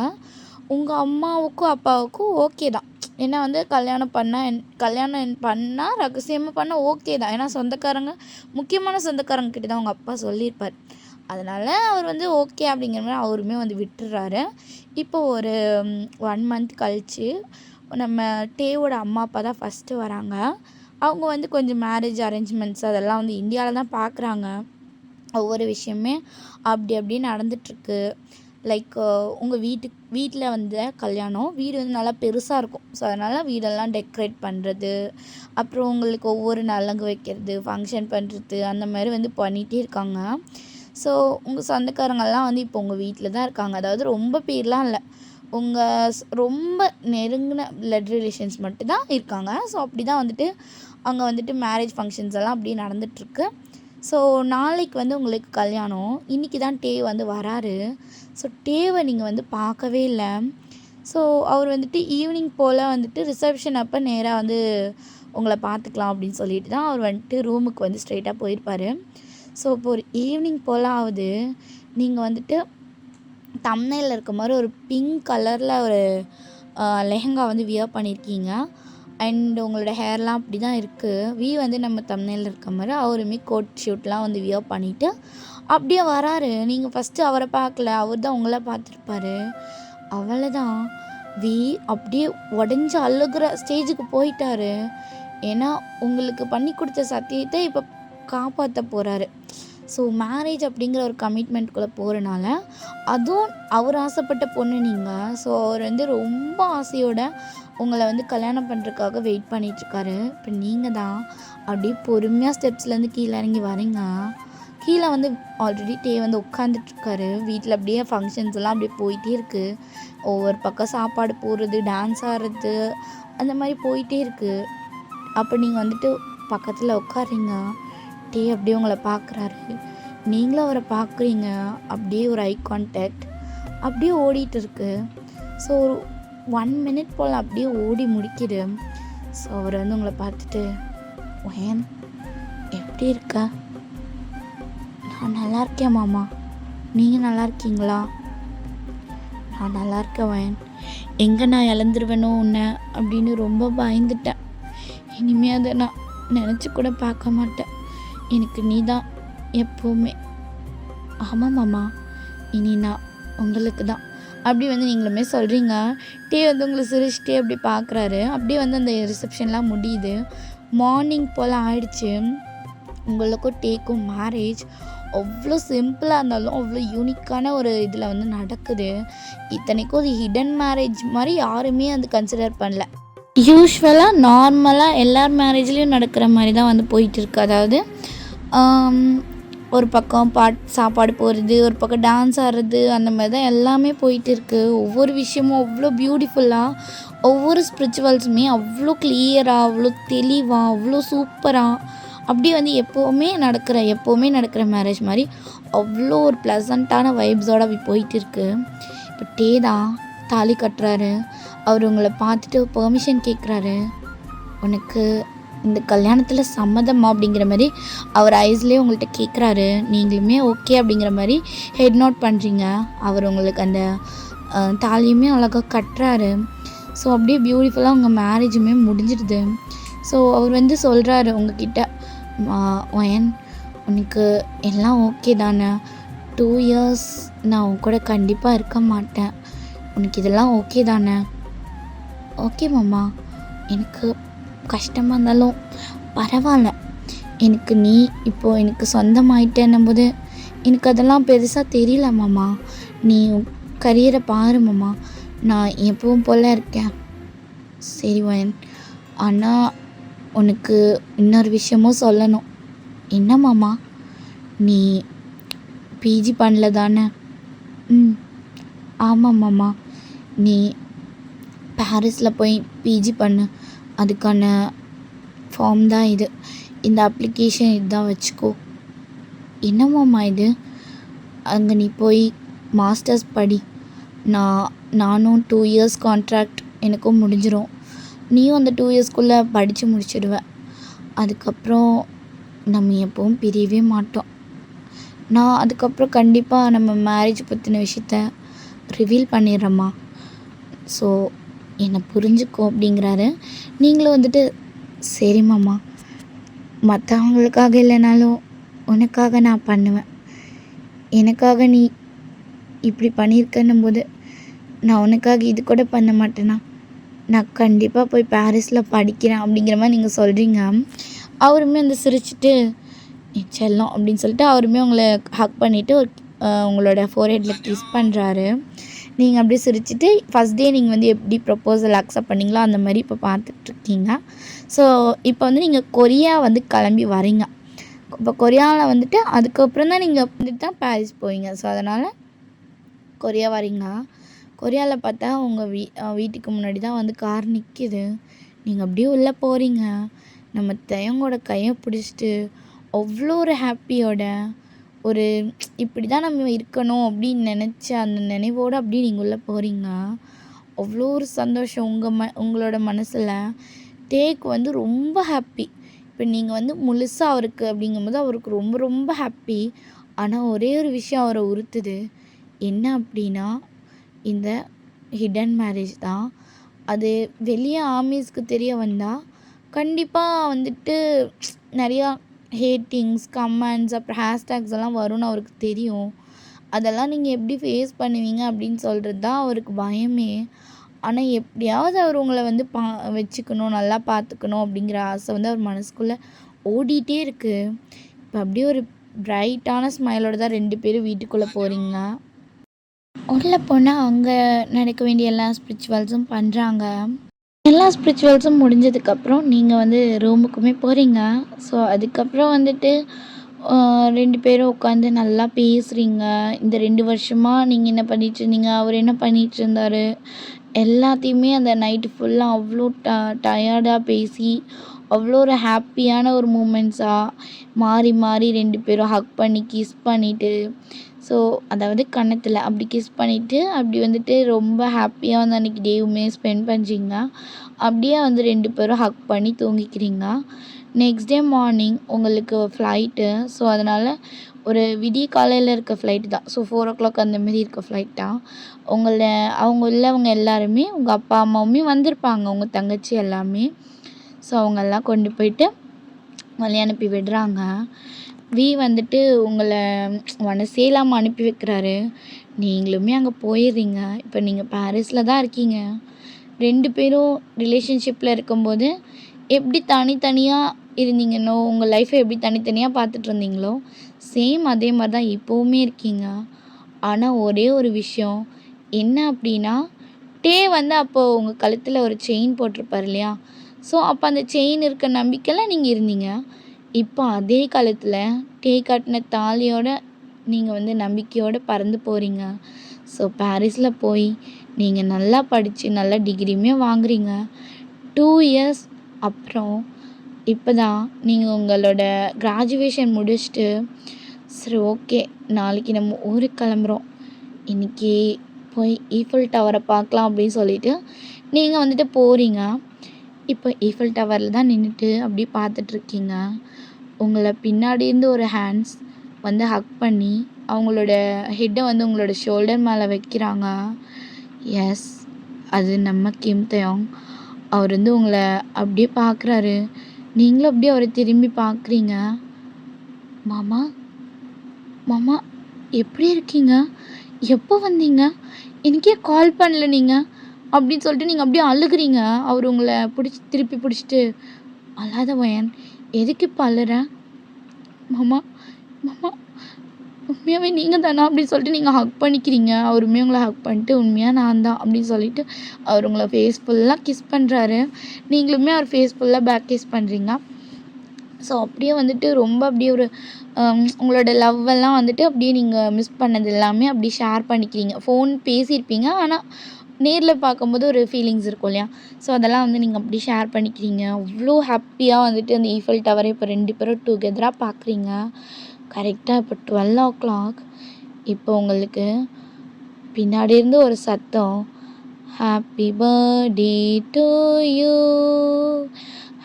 A: உங்கள் அம்மாவுக்கும் அப்பாவுக்கும் ஓகே தான். ஏன்னா வந்து கல்யாணம் பண்ணால் ரகசியமாக பண்ணால் ஓகே தான். ஏன்னா சொந்தக்காரங்க, முக்கியமான சொந்தக்காரங்க கிட்ட தான் அவங்க அப்பா சொல்லியிருப்பார். அதனால் அவர் வந்து ஓகே அப்படிங்கிற மாதிரி அவருமே வந்து விட்டுறாரு. இப்போ ஒரு 1 மந்த் கழித்து நம்ம டேவோட அம்மா அப்பா தான் ஃபஸ்ட்டு வராங்க. அவங்க வந்து கொஞ்சம் மேரேஜ் அரேஞ்ச்மெண்ட்ஸ் அதெல்லாம் வந்து இந்தியாவில் தான் பார்க்குறாங்க. ஒவ்வொரு விஷயமே அப்படி அப்படியே நடந்துகிட்ருக்கு. லைக் உங்கள் வீட்டில் வந்து கல்யாணம், வீடு வந்து நல்லா பெருசாக இருக்கும். ஸோ அதனால் வீடெல்லாம் டெக்கரேட் பண்ணுறது, அப்புறம் உங்களுக்கு ஒவ்வொரு நலங்கு வைக்கிறது, ஃபங்க்ஷன் பண்ணுறது, அந்த மாதிரி வந்து பண்ணிகிட்டே இருக்காங்க. ஸோ உங்கள் சொந்தக்காரங்கள்லாம் வந்து இப்போ உங்கள் வீட்டில் தான் இருக்காங்க. அதாவது ரொம்ப பேர்லாம் இல்லை, உங்கள் ரொம்ப நெருங்கின பிளட் ரிலேஷன்ஸ் மட்டும்தான் இருக்காங்க. ஸோ அப்படி தான் வந்துட்டு அங்கே வந்துட்டு மேரேஜ் ஃபங்க்ஷன்ஸ் எல்லாம் அப்படியே நடந்துகிட்ருக்கு. ஸோ நாளைக்கு வந்து உங்களுக்கு கல்யாணம். இன்றைக்கி தான் டே வந்து வராரு. ஸோ டேவை நீங்கள் வந்து பார்க்கவே இல்லை. ஸோ அவர் வந்துட்டு ஈவினிங் போல் வந்துட்டு ரிசப்ஷன் அப்போ நேராக வந்து உங்களை பார்த்துக்கலாம் அப்படின்னு சொல்லிட்டு தான் அவர் வந்துட்டு ரூமுக்கு வந்து ஸ்ட்ரெயிட்டாக போயிருப்பார். ஸோ இப்போ ஒரு ஈவினிங் போல் ஆகுது. நீங்கள் வந்துட்டு தம்ப்நெயில்ல இருக்க மாதிரி ஒரு பிங்க் கலரில் ஒரு லெஹங்கா வந்து வியர் பண்ணியிருக்கீங்க. அண்ட் உங்களோட ஹேர்லாம் அப்படி தான் இருக்குது. வந்து நம்ம தம்ப்நெயில்ல இருக்க மாதிரி அவருமே கோட் ஷூட்லாம் வந்து வியர் பண்ணிவிட்டு அப்படியே வராரு. நீங்கள் ஃபஸ்ட்டு அவரை பார்க்கல, அவர் தான் உங்களை பார்த்துருப்பாரு. அவ்வளோதான், அப்படியே உடஞ்சி அழுகிற ஸ்டேஜுக்கு போயிட்டாரு. ஏன்னா உங்களுக்கு பண்ணி கொடுத்த சத்தியத்தை இப்போ காப்பாற்ற போகிறாரு. ஸோ மேரேஜ் அப்படிங்கிற ஒரு கமிட்மெண்ட்குள்ளே போகிறனால, அதுவும் அவர் ஆசைப்பட்ட பொண்ணு நீங்கள். ஸோ அவர் வந்து ரொம்ப ஆசையோடு உங்களை வந்து கல்யாணம் பண்ணுறதுக்காக வெயிட் பண்ணிகிட்ருக்காரு. இப்போ நீங்கள் தான் அப்படியே பொறுமையாக ஸ்டெப்ஸ்லேருந்து கீழே இறங்கி வரீங்க. கீழே வந்து ஆல்ரெடி டே வந்து உட்காந்துட்ருக்காரு. வீட்டில் அப்படியே ஃபங்க்ஷன்ஸ் எல்லாம் அப்படியே போயிட்டே இருக்குது. ஒவ்வொரு பக்கம் சாப்பாடு போடுறது, டான்ஸ் ஆடுறது, அந்த மாதிரி போயிட்டே இருக்குது. அப்போ நீங்கள் வந்துட்டு பக்கத்தில் உட்காரிங்க. டே அப்படியே உங்களை பார்க்குறாரு, நீங்களும் அவரை பார்க்குறீங்க. அப்படியே ஒரு ஐ கான்டாக்ட் அப்படியே ஓடிட்டு இருக்கு. ஸோ 1 மினிட் போல் அப்படியே ஓடி முடிக்குது. ஸோ அவர் வந்து உங்களை பார்த்துட்டு, "ஒயன் எப்படி இருக்க?" "நான் நல்லா இருக்கேன் மாமா, நீங்கள் நல்லா இருக்கீங்களா?" "நான் நல்லா இருக்கேன் ஒயன். எங்கே நான் இழந்துருவேனோ உன்னை அப்படின்னு ரொம்ப பயந்துட்டேன். இனிமேல் அதை நான் நினச்சி கூட பார்க்க மாட்டேன். எனக்கு நீ தான் எப்போவுமே." "ஆமாம் மாமா, இனி நான் உங்களுக்கு தான்." அப்படி வந்து நீங்களுமே சொல்கிறீங்க. டே வந்து உங்களை சிரிச்சிட்டே அப்படி பார்க்குறாரு. அப்படியே வந்து அந்த ரிசப்ஷன்லாம் முடியுது. மார்னிங் போல் ஆயிடுச்சு. உங்களுக்கும் டேக்கும் மேரேஜ் அவ்வளோ சிம்பிளாக இருந்தாலும் அவ்வளோ யூனிக்கான ஒரு இதில் வந்து நடக்குது. இத்தனைக்கும் அது ஹிடன் மேரேஜ் மாதிரி யாருமே அது கன்சிடர் பண்ணல. யூஸ்வலாக நார்மலாக எல்லார் மேரேஜ்லேயும் நடக்கிற மாதிரி தான் வந்து போயிட்டு இருக்கு. அதாவது ஒரு பக்கம் சாப்பாடு போடுறது, ஒரு பக்கம் டான்ஸ் ஆடுறது, அந்த மாதிரி தான் எல்லாமே போயிட்டு இருக்குது. ஒவ்வொரு விஷயமும் அவ்வளோ பியூட்டிஃபுல்லாக, ஒவ்வொரு ஸ்பிரிச்சுவல்ஸுமே அவ்வளோ கிளியராக, அவ்வளோ தெளிவாக, அவ்வளோ சூப்பராக, அப்படியே வந்து எப்போவுமே நடக்கிற மேரேஜ் மாதிரி அவ்வளோ ஒரு ப்ளசண்ட்டான வைப்ஸோடு அப்படி போயிட்டு இருக்கு. இப்போ டே தான் தாலி கட்டுறாரு. அவர் உங்களை பார்த்துட்டு பெர்மிஷன் கேட்குறாரு. "உனக்கு இந்த கல்யாணத்தில் சம்மதமா?" அப்படிங்கிற மாதிரி அவர் ஐஸ்லேயே உங்கள்கிட்ட கேட்குறாரு. நீங்களுமே ஓகே அப்படிங்கிற மாதிரி ஹெட் நோட் பண்ணுறீங்க. அவர் உங்களுக்கு அந்த தாலியுமே அழகாக கட்டுறாரு. ஸோ அப்படியே பியூட்டிஃபுல்லாக உங்கள் மேரேஜுமே முடிஞ்சிடுது. ஸோ அவர் வந்து சொல்கிறாரு உங்ககிட்ட, "ஒயன் உனக்கு எல்லாம் ஓகே தானே? 2 இயர்ஸ் நான் உன் கூட கண்டிப்பாக இருக்க மாட்டேன். உனக்கு இதெல்லாம் ஓகே தானே?" "ஓகே மாமா, எனக்கு கஷ்டமாக இருந்தாலும் பரவாயில்ல. எனக்கு நீ இப்போது எனக்கு சொந்தமாயிட்டேன்னும் போது எனக்கு அதெல்லாம் பெருசாக தெரியல மாமா. நீ கரியரை பாரு மாமா, நான் எப்பவும் போல் இருக்கேன்." "சரி ஒயன், ஆனால் உனக்கு இன்னொரு விஷயமும் சொல்லணும்." "என்ன மாமா?" "நீ பிஜி பண்ணல தானே?" "ம் ஆமாம் மாமா." "நீ பாரிஸில் போய் பிஜி பண்ணு. அதுக்கான ஃபார்ம் தான் இது. இந்த அப்ளிகேஷன் இதுதான் வச்சுக்கோ." "என்னமாம்மா இது?" "அங்கே நீ போய் மாஸ்டர்ஸ் படி. நானும் 2 இயர்ஸ் கான்ட்ராக்ட் எனக்கும் முடிஞ்சிடும். நீயும் அந்த 2 இயர்ஸ்க்குள்ளே படித்து முடிச்சிடுவ. அதுக்கப்புறம் நம்ம எப்பவும் பிரியவே மாட்டோம். நான் அதுக்கப்புறம் கண்டிப்பாக நம்ம மேரேஜ் பற்றின விஷயத்த ரிவீல் பண்ணிடுறேம்மா. ஸோ என்னை புரிஞ்சுக்கோ" அப்படிங்கிறாரு. நீங்களும் வந்துட்டு, "சரி மாமா, மற்றவங்களுக்காக இல்லைனாலும் உனக்காக நான் பண்ணுவேன். எனக்காக நீ இப்படி பண்ணியிருக்கன்னும் போது நான் உனக்காக இது கூட பண்ண மாட்டேனா? நான் கண்டிப்பாக போய் பாரிஸில் படிக்கிறேன்." அப்படிங்கிற மாதிரி நீங்கள் சொல்கிறீங்க. அவருமே வந்து சிரிச்சிட்டு, "என் செல்லம்" அப்படின்னு சொல்லிட்டு அவருமே உங்களை ஹக் பண்ணிவிட்டு உங்களோட ஃபோர்ஹெட்டில் கிஸ் பண்ணுறாரு. நீங்கள் அப்படியே சிரிச்சிட்டு, ஃபஸ்ட் டே நீங்கள் வந்து எப்படி ப்ரப்போசல் அக்செப்ட் பண்ணிங்களோ அந்த மாதிரி இப்போ பார்த்துட்ருக்கீங்க. ஸோ இப்போ வந்து நீங்கள் கொரியா வந்து கிளம்பி வரீங்க. இப்போ கொரியாவில் வந்துட்டு அதுக்கப்புறம் தான் நீங்கள் வந்துட்டு தான் பாரிஸ் போவீங்க. ஸோ அதனால் கொரியா வரீங்க. கொரியாவில் பார்த்தா உங்கள் வீட்டுக்கு முன்னாடி தான் வந்து கார் நிற்கிது. நீங்கள் அப்படியே உள்ளே போகிறீங்க. நம்ம தயங்கோட கையை பிடிச்சிட்டு அவ்வளோ ஒரு ஹாப்பியோட ஒரு இப்படி தான் நம்ம இருக்கணும் அப்படின்னு நினச்ச அந்த நினைவோடு அப்படியே நீங்கள் உள்ளே போகிறீங்க. அவ்வளோ ஒரு சந்தோஷம் உங்களோட மனசில். டேக்கு வந்து ரொம்ப ஹாப்பி. இப்போ நீங்கள் வந்து முழுசாக அவருக்கு அப்படிங்கும்போது அவருக்கு ரொம்ப ரொம்ப ஹாப்பி. ஆனால் ஒரே ஒரு விஷயம் அவரை உறுத்துது. என்ன அப்படின்னா, இந்த ஹிடன் மேரேஜ் தான். அது வெளியே ஆமீஸ்க்கு தெரிய வந்தால் கண்டிப்பாக வந்துட்டு நிறையா ஹேட்டிங்ஸ், கமெண்ட்ஸ், அப்புறம் ஹேஷ்டேக்ஸ் எல்லாம் வரும்னு அவருக்கு தெரியும். அதெல்லாம் நீங்கள் எப்படி ஃபேஸ் பண்ணுவீங்க அப்படின்னு சொல்கிறது தான் அவருக்கு பயமே. ஆனால் எப்படியாவது அவர் உங்களை வந்து வச்சுக்கணும், நல்லா பார்த்துக்கணும் அப்படிங்கிற ஆசை வந்து அவர் மனசுக்குள்ளே ஓடிட்டே இருக்குது. இப்போ அப்படியே ஒரு பிரைட்டான ஸ்மைலோட தான் 2 பேரும் வீட்டுக்குள்ளே போகிறீங்க. உள்ளே போனால் அங்கே நடக்க வேண்டிய எல்லா ஸ்பிரிச்சுவல்ஸும் பண்ணுறாங்க. எல்லா ஸ்பிரிச்சுவல்ஸும் முடிஞ்சதுக்கப்புறம் நீங்கள் வந்து ரூமுக்குமே போகிறீங்க. ஸோ அதுக்கப்புறம் வந்துட்டு 2 பேரும் உட்காந்து நல்லா பேசுகிறீங்க. இந்த 2 வருஷமாக நீங்கள் என்ன பண்ணிகிட்டு இருந்தீங்க, அவர் என்ன பண்ணிகிட்டு இருந்தார், எல்லாத்தையுமே அந்த நைட்டு ஃபுல்லாக அவ்வளோ டயர்டாக பேசி அவ்வளோ ஒரு ஹாப்பியான ஒரு மூமெண்ட்ஸாக மாறி மாறி 2 பேரும் ஹக் பண்ணி கிஸ் பண்ணிவிட்டு ஸோ அதாவது கன்னத்தில் அப்படி கிஸ் பண்ணிவிட்டு அப்படி வந்துட்டு ரொம்ப ஹாப்பியாக வந்து அன்றைக்கி டேவுமே ஸ்பெண்ட் பண்ணுறீங்க. அப்படியே வந்து 2 பேரும் ஹக் பண்ணி தூங்கிக்கிறீங்க. நெக்ஸ்ட் டே மார்னிங் உங்களுக்கு ஃப்ளைட்டு. ஸோ அதனால் ஒரு விடிய காலையில் இருக்க ஃப்ளைட்டு தான். ஸோ 4:00 அந்தமாரி இருக்க ஃப்ளைட் தான். அவங்க உள்ளவங்க எல்லாருமே உங்கள் அப்பா அம்மாவுமே வந்திருப்பாங்க, உங்கள் தங்கச்சி எல்லாமே. ஸோ அவங்கெல்லாம் கொண்டு போயிட்டு வழி அனுப்பி விடுறாங்க. வந்துட்டு உங்களை மனசே இல்லாமல் அனுப்பி வைக்கிறாரு. நீங்களுமே அங்கே போயிடுறீங்க. இப்போ நீங்கள் பாரிஸில் தான் இருக்கீங்க. 2 பேரும் ரிலேஷன்ஷிப்பில் இருக்கும்போது எப்படி தனித்தனியாக இருந்தீங்கன்னோ, உங்கள் லைஃப்பை எப்படி தனித்தனியாக பார்த்துட்டு இருந்தீங்களோ, சேம் அதே மாதிரி தான் இப்போவுமே இருக்கீங்க. ஆனால் ஒரே ஒரு விஷயம் என்ன அப்படின்னா, வந்து அப்போது உங்கள் கழுத்தில் ஒரு செயின் போட்டிருப்பார் இல்லையா? ஸோ அப்போ அந்த செயின் இருக்க நம்பிக்கையில் நீங்கள் இருந்தீங்க. இப்போ அதே காலத்தில் காட்டின தாலியோட நீங்கள் வந்து நம்பிக்கையோடு பறந்து போகிறீங்க. ஸோ பாரிஸில் போய் நீங்கள் நல்லா படித்து நல்ல டிகிரியுமே வாங்குறீங்க. 2 இயர்ஸ் அப்புறம் இப்போ தான் நீங்கள் உங்களோட கிராஜுவேஷன் முடிச்சுட்டு, சரி ஓகே நாளைக்கு நம்ம ஊருக்கு கிளம்புறோம், இன்றைக்கி போய் ஈஃபில் டவரை பார்க்கலாம் அப்படின்னு சொல்லிட்டு நீங்கள் வந்துட்டு போகிறீங்க. இப்போ ஈஃபில் டவரில் தான் நின்றுட்டு அப்படியே பார்த்துட்ருக்கீங்க. உங்களை பின்னாடி இருந்து ஒரு ஹேண்ட்ஸ் வந்து ஹக் பண்ணி அவங்களோட ஹெட்டை வந்து உங்களோட ஷோல்டர் மேலே வைக்கிறாங்க. எஸ், அது நம்ம கிம் தயோங். அவர் வந்து உங்களை அப்படியே பார்க்குறாரு. நீங்களும் அப்படியே அவரை திரும்பி பார்க்குறீங்க. மாமா மாமா எப்படி இருக்கீங்க? எப்போ வந்தீங்க? எனக்கே கால் பண்ணல நீங்கள் அப்படின்னு சொல்லிட்டு நீங்கள் அப்படியே அழுகுறீங்க. அவர் உங்களை திருப்பி பிடிச்சிட்டு, அழாத வயன், எதுக்கு இப்போ அழுற? மாமா மாமா உண்மையாகவே நீங்கள் தானா அப்படின்னு சொல்லிட்டு நீங்கள் ஹக் பண்ணிக்கிறீங்க. அவருமே உங்களை ஹக் பண்ணிட்டு, உண்மையாக நான் தான் அப்படின்னு சொல்லிட்டு அவர் உங்களை ஃபேஸ் ஃபுல்லாக கிஸ் பண்ணுறாரு. நீங்களுமே அவர் ஃபேஸ் ஃபுல்லாக பேக் கிஸ் பண்ணுறீங்க. ஸோ அப்படியே வந்துட்டு ரொம்ப அப்படியே ஒரு உங்களோட லவ்வெல்லாம் வந்துட்டு அப்படியே நீங்கள் மிஸ் பண்ணது எல்லாமே அப்படியே ஷேர் பண்ணிக்கிறீங்க. ஃபோன் பேசியிருப்பீங்க, ஆனால் நேரில் பார்க்கும்போது ஒரு ஃபீலிங்ஸ் இருக்கும் இல்லையா? ஸோ அதெல்லாம் வந்து நீங்கள் அப்படி ஷேர் பண்ணிக்கிறீங்க. அவ்வளோ ஹாப்பியாக வந்துட்டு அந்த ஈஃபில் டவரை இப்போ 2 பேரும் டுகெதராக பார்க்குறீங்க. கரெக்டாக இப்போ 12:00 இப்போ உங்களுக்கு பின்னாடி இருந்து ஒரு சத்தம், happy birthday to you,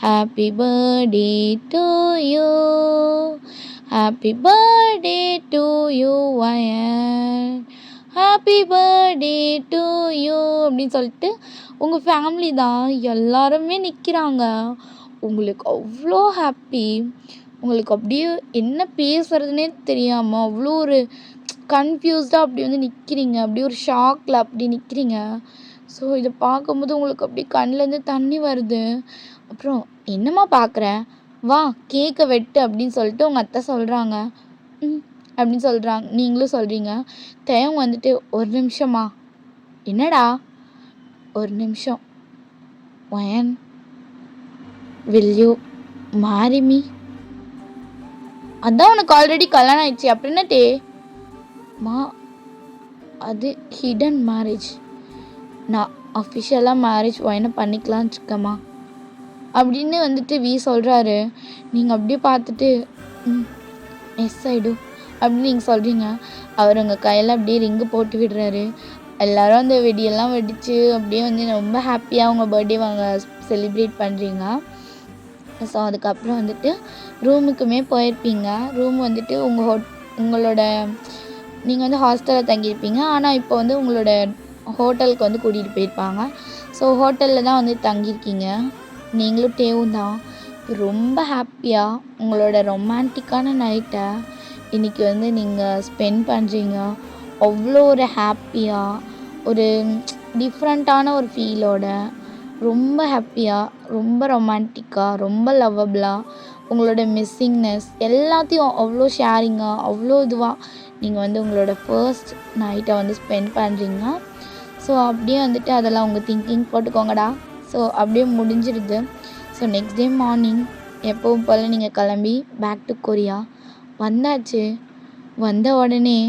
A: happy birthday to you, happy birthday to you வயன், ஹாப்பி பர்த்டே டு யூ அப்படின்னு சொல்லிட்டு உங்கள் ஃபேமிலி தான் எல்லாருமே நிற்கிறாங்க. உங்களுக்கு அவ்வளோ ஹாப்பி. உங்களுக்கு அப்படியே என்ன பேசுகிறதுனே தெரியாமல் அவ்வளோ ஒரு கன்ஃபியூஸ்டாக அப்படி வந்து நிற்கிறீங்க. அப்படியே ஒரு ஷாக்கில் அப்படி நிற்கிறீங்க. ஸோ இதை பார்க்கும்போது உங்களுக்கு அப்படியே கண்ணிலேருந்து தண்ணி வருது. அப்புறம் என்னம்மா பார்க்குற, வா கேக்கை வெட்டு அப்படின்னு சொல்லிட்டு உங்கள் அத்தை சொல்கிறாங்க. அப்படின்னு சொல்கிறாங்க. நீங்களும் சொல்கிறீங்க. தேவங்க வந்துட்டு, ஒரு நிமிஷமா, என்னடா ஒரு நிமிஷம், வயன், வில் யூ மேரி மீ? அதான் உனக்கு ஆல்ரெடி கல்யாணம் ஆயிடுச்சு அப்படின்னே மா, அது ஹிடன் மேரேஜ். நான் அஃபிஷியலாக மேரேஜ் வயனை பண்ணிக்கலான்னு இருக்கேம்மா அப்படின்னு வந்துட்டு சொல்கிறாரு. நீங்கள் அப்படியே பார்த்துட்டு எஸ் ஐடு அப்படின்னு நீங்கள் சொல்கிறீங்க. அவர் உங்கள் கையில் அப்படியே ரிங்கு போட்டு விடுறாரு. எல்லோரும் அந்த வெடியெல்லாம் வெடித்து அப்படியே வந்து ரொம்ப ஹாப்பியாக உங்கள் பர்த்டே செலிப்ரேட் பண்ணுறீங்க. ஸோ அதுக்கப்புறம் வந்துட்டு ரூமுக்குமே போயிருப்பீங்க. ரூம் வந்துட்டு உங்களோட நீங்கள் வந்து ஹாஸ்டலில் தங்கியிருப்பீங்க. ஆனால் இப்போ வந்து உங்களோட ஹோட்டலுக்கு வந்து கூட்டிகிட்டு போயிருப்பாங்க. ஸோ ஹோட்டலில் தான் வந்து தங்கியிருக்கீங்க. நீங்களும் டேவும் தான் ரொம்ப ஹாப்பியாக உங்களோட ரொமான்டிக்கான நைட்டை இன்றைக்கி வந்து நீங்கள் ஸ்பெண்ட் பண்ணுறீங்க. அவ்வளோ ஒரு ஹாப்பியாக, ஒரு டிஃப்ரெண்ட்டான ஒரு ஃபீலோட, ரொம்ப ஹாப்பியாக, ரொம்ப ரொமான்டிக்காக, ரொம்ப லவ்வபிளாக, உங்களோட மிஸ்ஸிங்னஸ் எல்லாத்தையும் அவ்வளோ ஷேரிங்காக, அவ்வளோ இதுவாக நீங்கள் வந்து உங்களோட ஃபர்ஸ்ட் நைட்டை வந்து ஸ்பெண்ட் பண்ணுறீங்க. ஸோ அப்படியே வந்துட்டு அதெல்லாம் உங்கள் திங்கிங் போட்டுக்கோங்கடா. ஸோ அப்படியே முடிஞ்சிடுது. ஸோ நெக்ஸ்ட் டே மார்னிங் எப்பவும் போல் நீங்கள் கிளம்பி பேக் டு கொரியா வந்தாச்சு. வந்த உடனே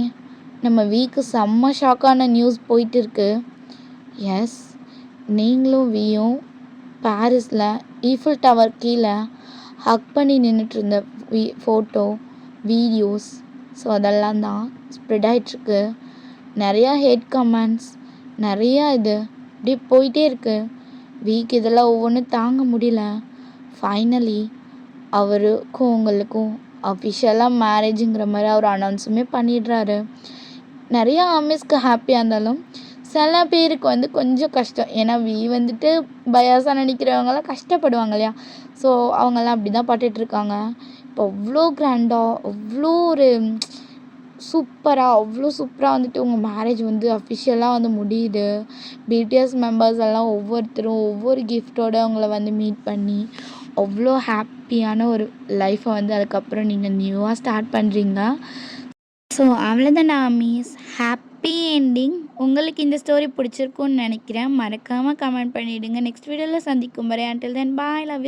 A: நம்ம வீக்கு செம்ம ஷாக்கான நியூஸ் போயிட்டு இருக்கு. எஸ், நீங்களும் வீயும் பாரிஸில் ஈஃபில் டவர் கீழே ஹக் பண்ணி நின்றுட்டு இருந்த ஃபோட்டோ, வீடியோஸ் ஸோ அதெல்லாம் தான் ஸ்ப்ரெட் ஆகிட்டுருக்கு. நிறையா ஹேட் கமெண்ட்ஸ், நிறையா இது இப்படி போயிட்டே இருக்குது. இதெல்லாம் ஒவ்வொன்றும் தாங்க முடியல. ஃபைனலி அவருக்கும் உங்களுக்கும் அஃபிஷியலாக மேரேஜுங்கிற மாதிரி அவர் அனௌன்ஸுமே பண்ணிடுறாரு. நிறையா ஆர்மிஸ்க்கு ஹாப்பியாக இருந்தாலும் சில பேருக்கு வந்து கொஞ்சம் கஷ்டம். ஏன்னா வந்துட்டு பயாஸாக நினைக்கிறவங்களாம் கஷ்டப்படுவாங்க இல்லையா? ஸோ அவங்கெல்லாம் அப்படி தான் பட்டுட்ருக்காங்க. இப்போ அவ்வளோ கிராண்டாக, அவ்வளோ சூப்பராக வந்துட்டு உங்கள் மேரேஜ் வந்து அஃபிஷியலாக வந்து முடியுது. பிடிஎஸ் மெம்பர்ஸ் எல்லாம் ஒவ்வொருத்தரும் ஒவ்வொரு கிஃப்டோடு அவங்கள வந்து மீட் பண்ணி அவ்வளோ ஹாப்பியான ஒரு லைஃப்பை வந்து அதுக்கப்புறம் நீங்கள் நியூவாக ஸ்டார்ட் பண்ணுறீங்க. ஸோ அவ்வளோதான் ஆமீஸ், ஹாப்பி எண்டிங். உங்களுக்கு இந்த ஸ்டோரி பிடிச்சிருக்குன்னு நினைக்கிறேன். மறக்காமல் கமெண்ட் பண்ணிவிடுங்க. நெக்ஸ்ட் வீடியோவில் சந்திக்கும் வரை until then bye, love you.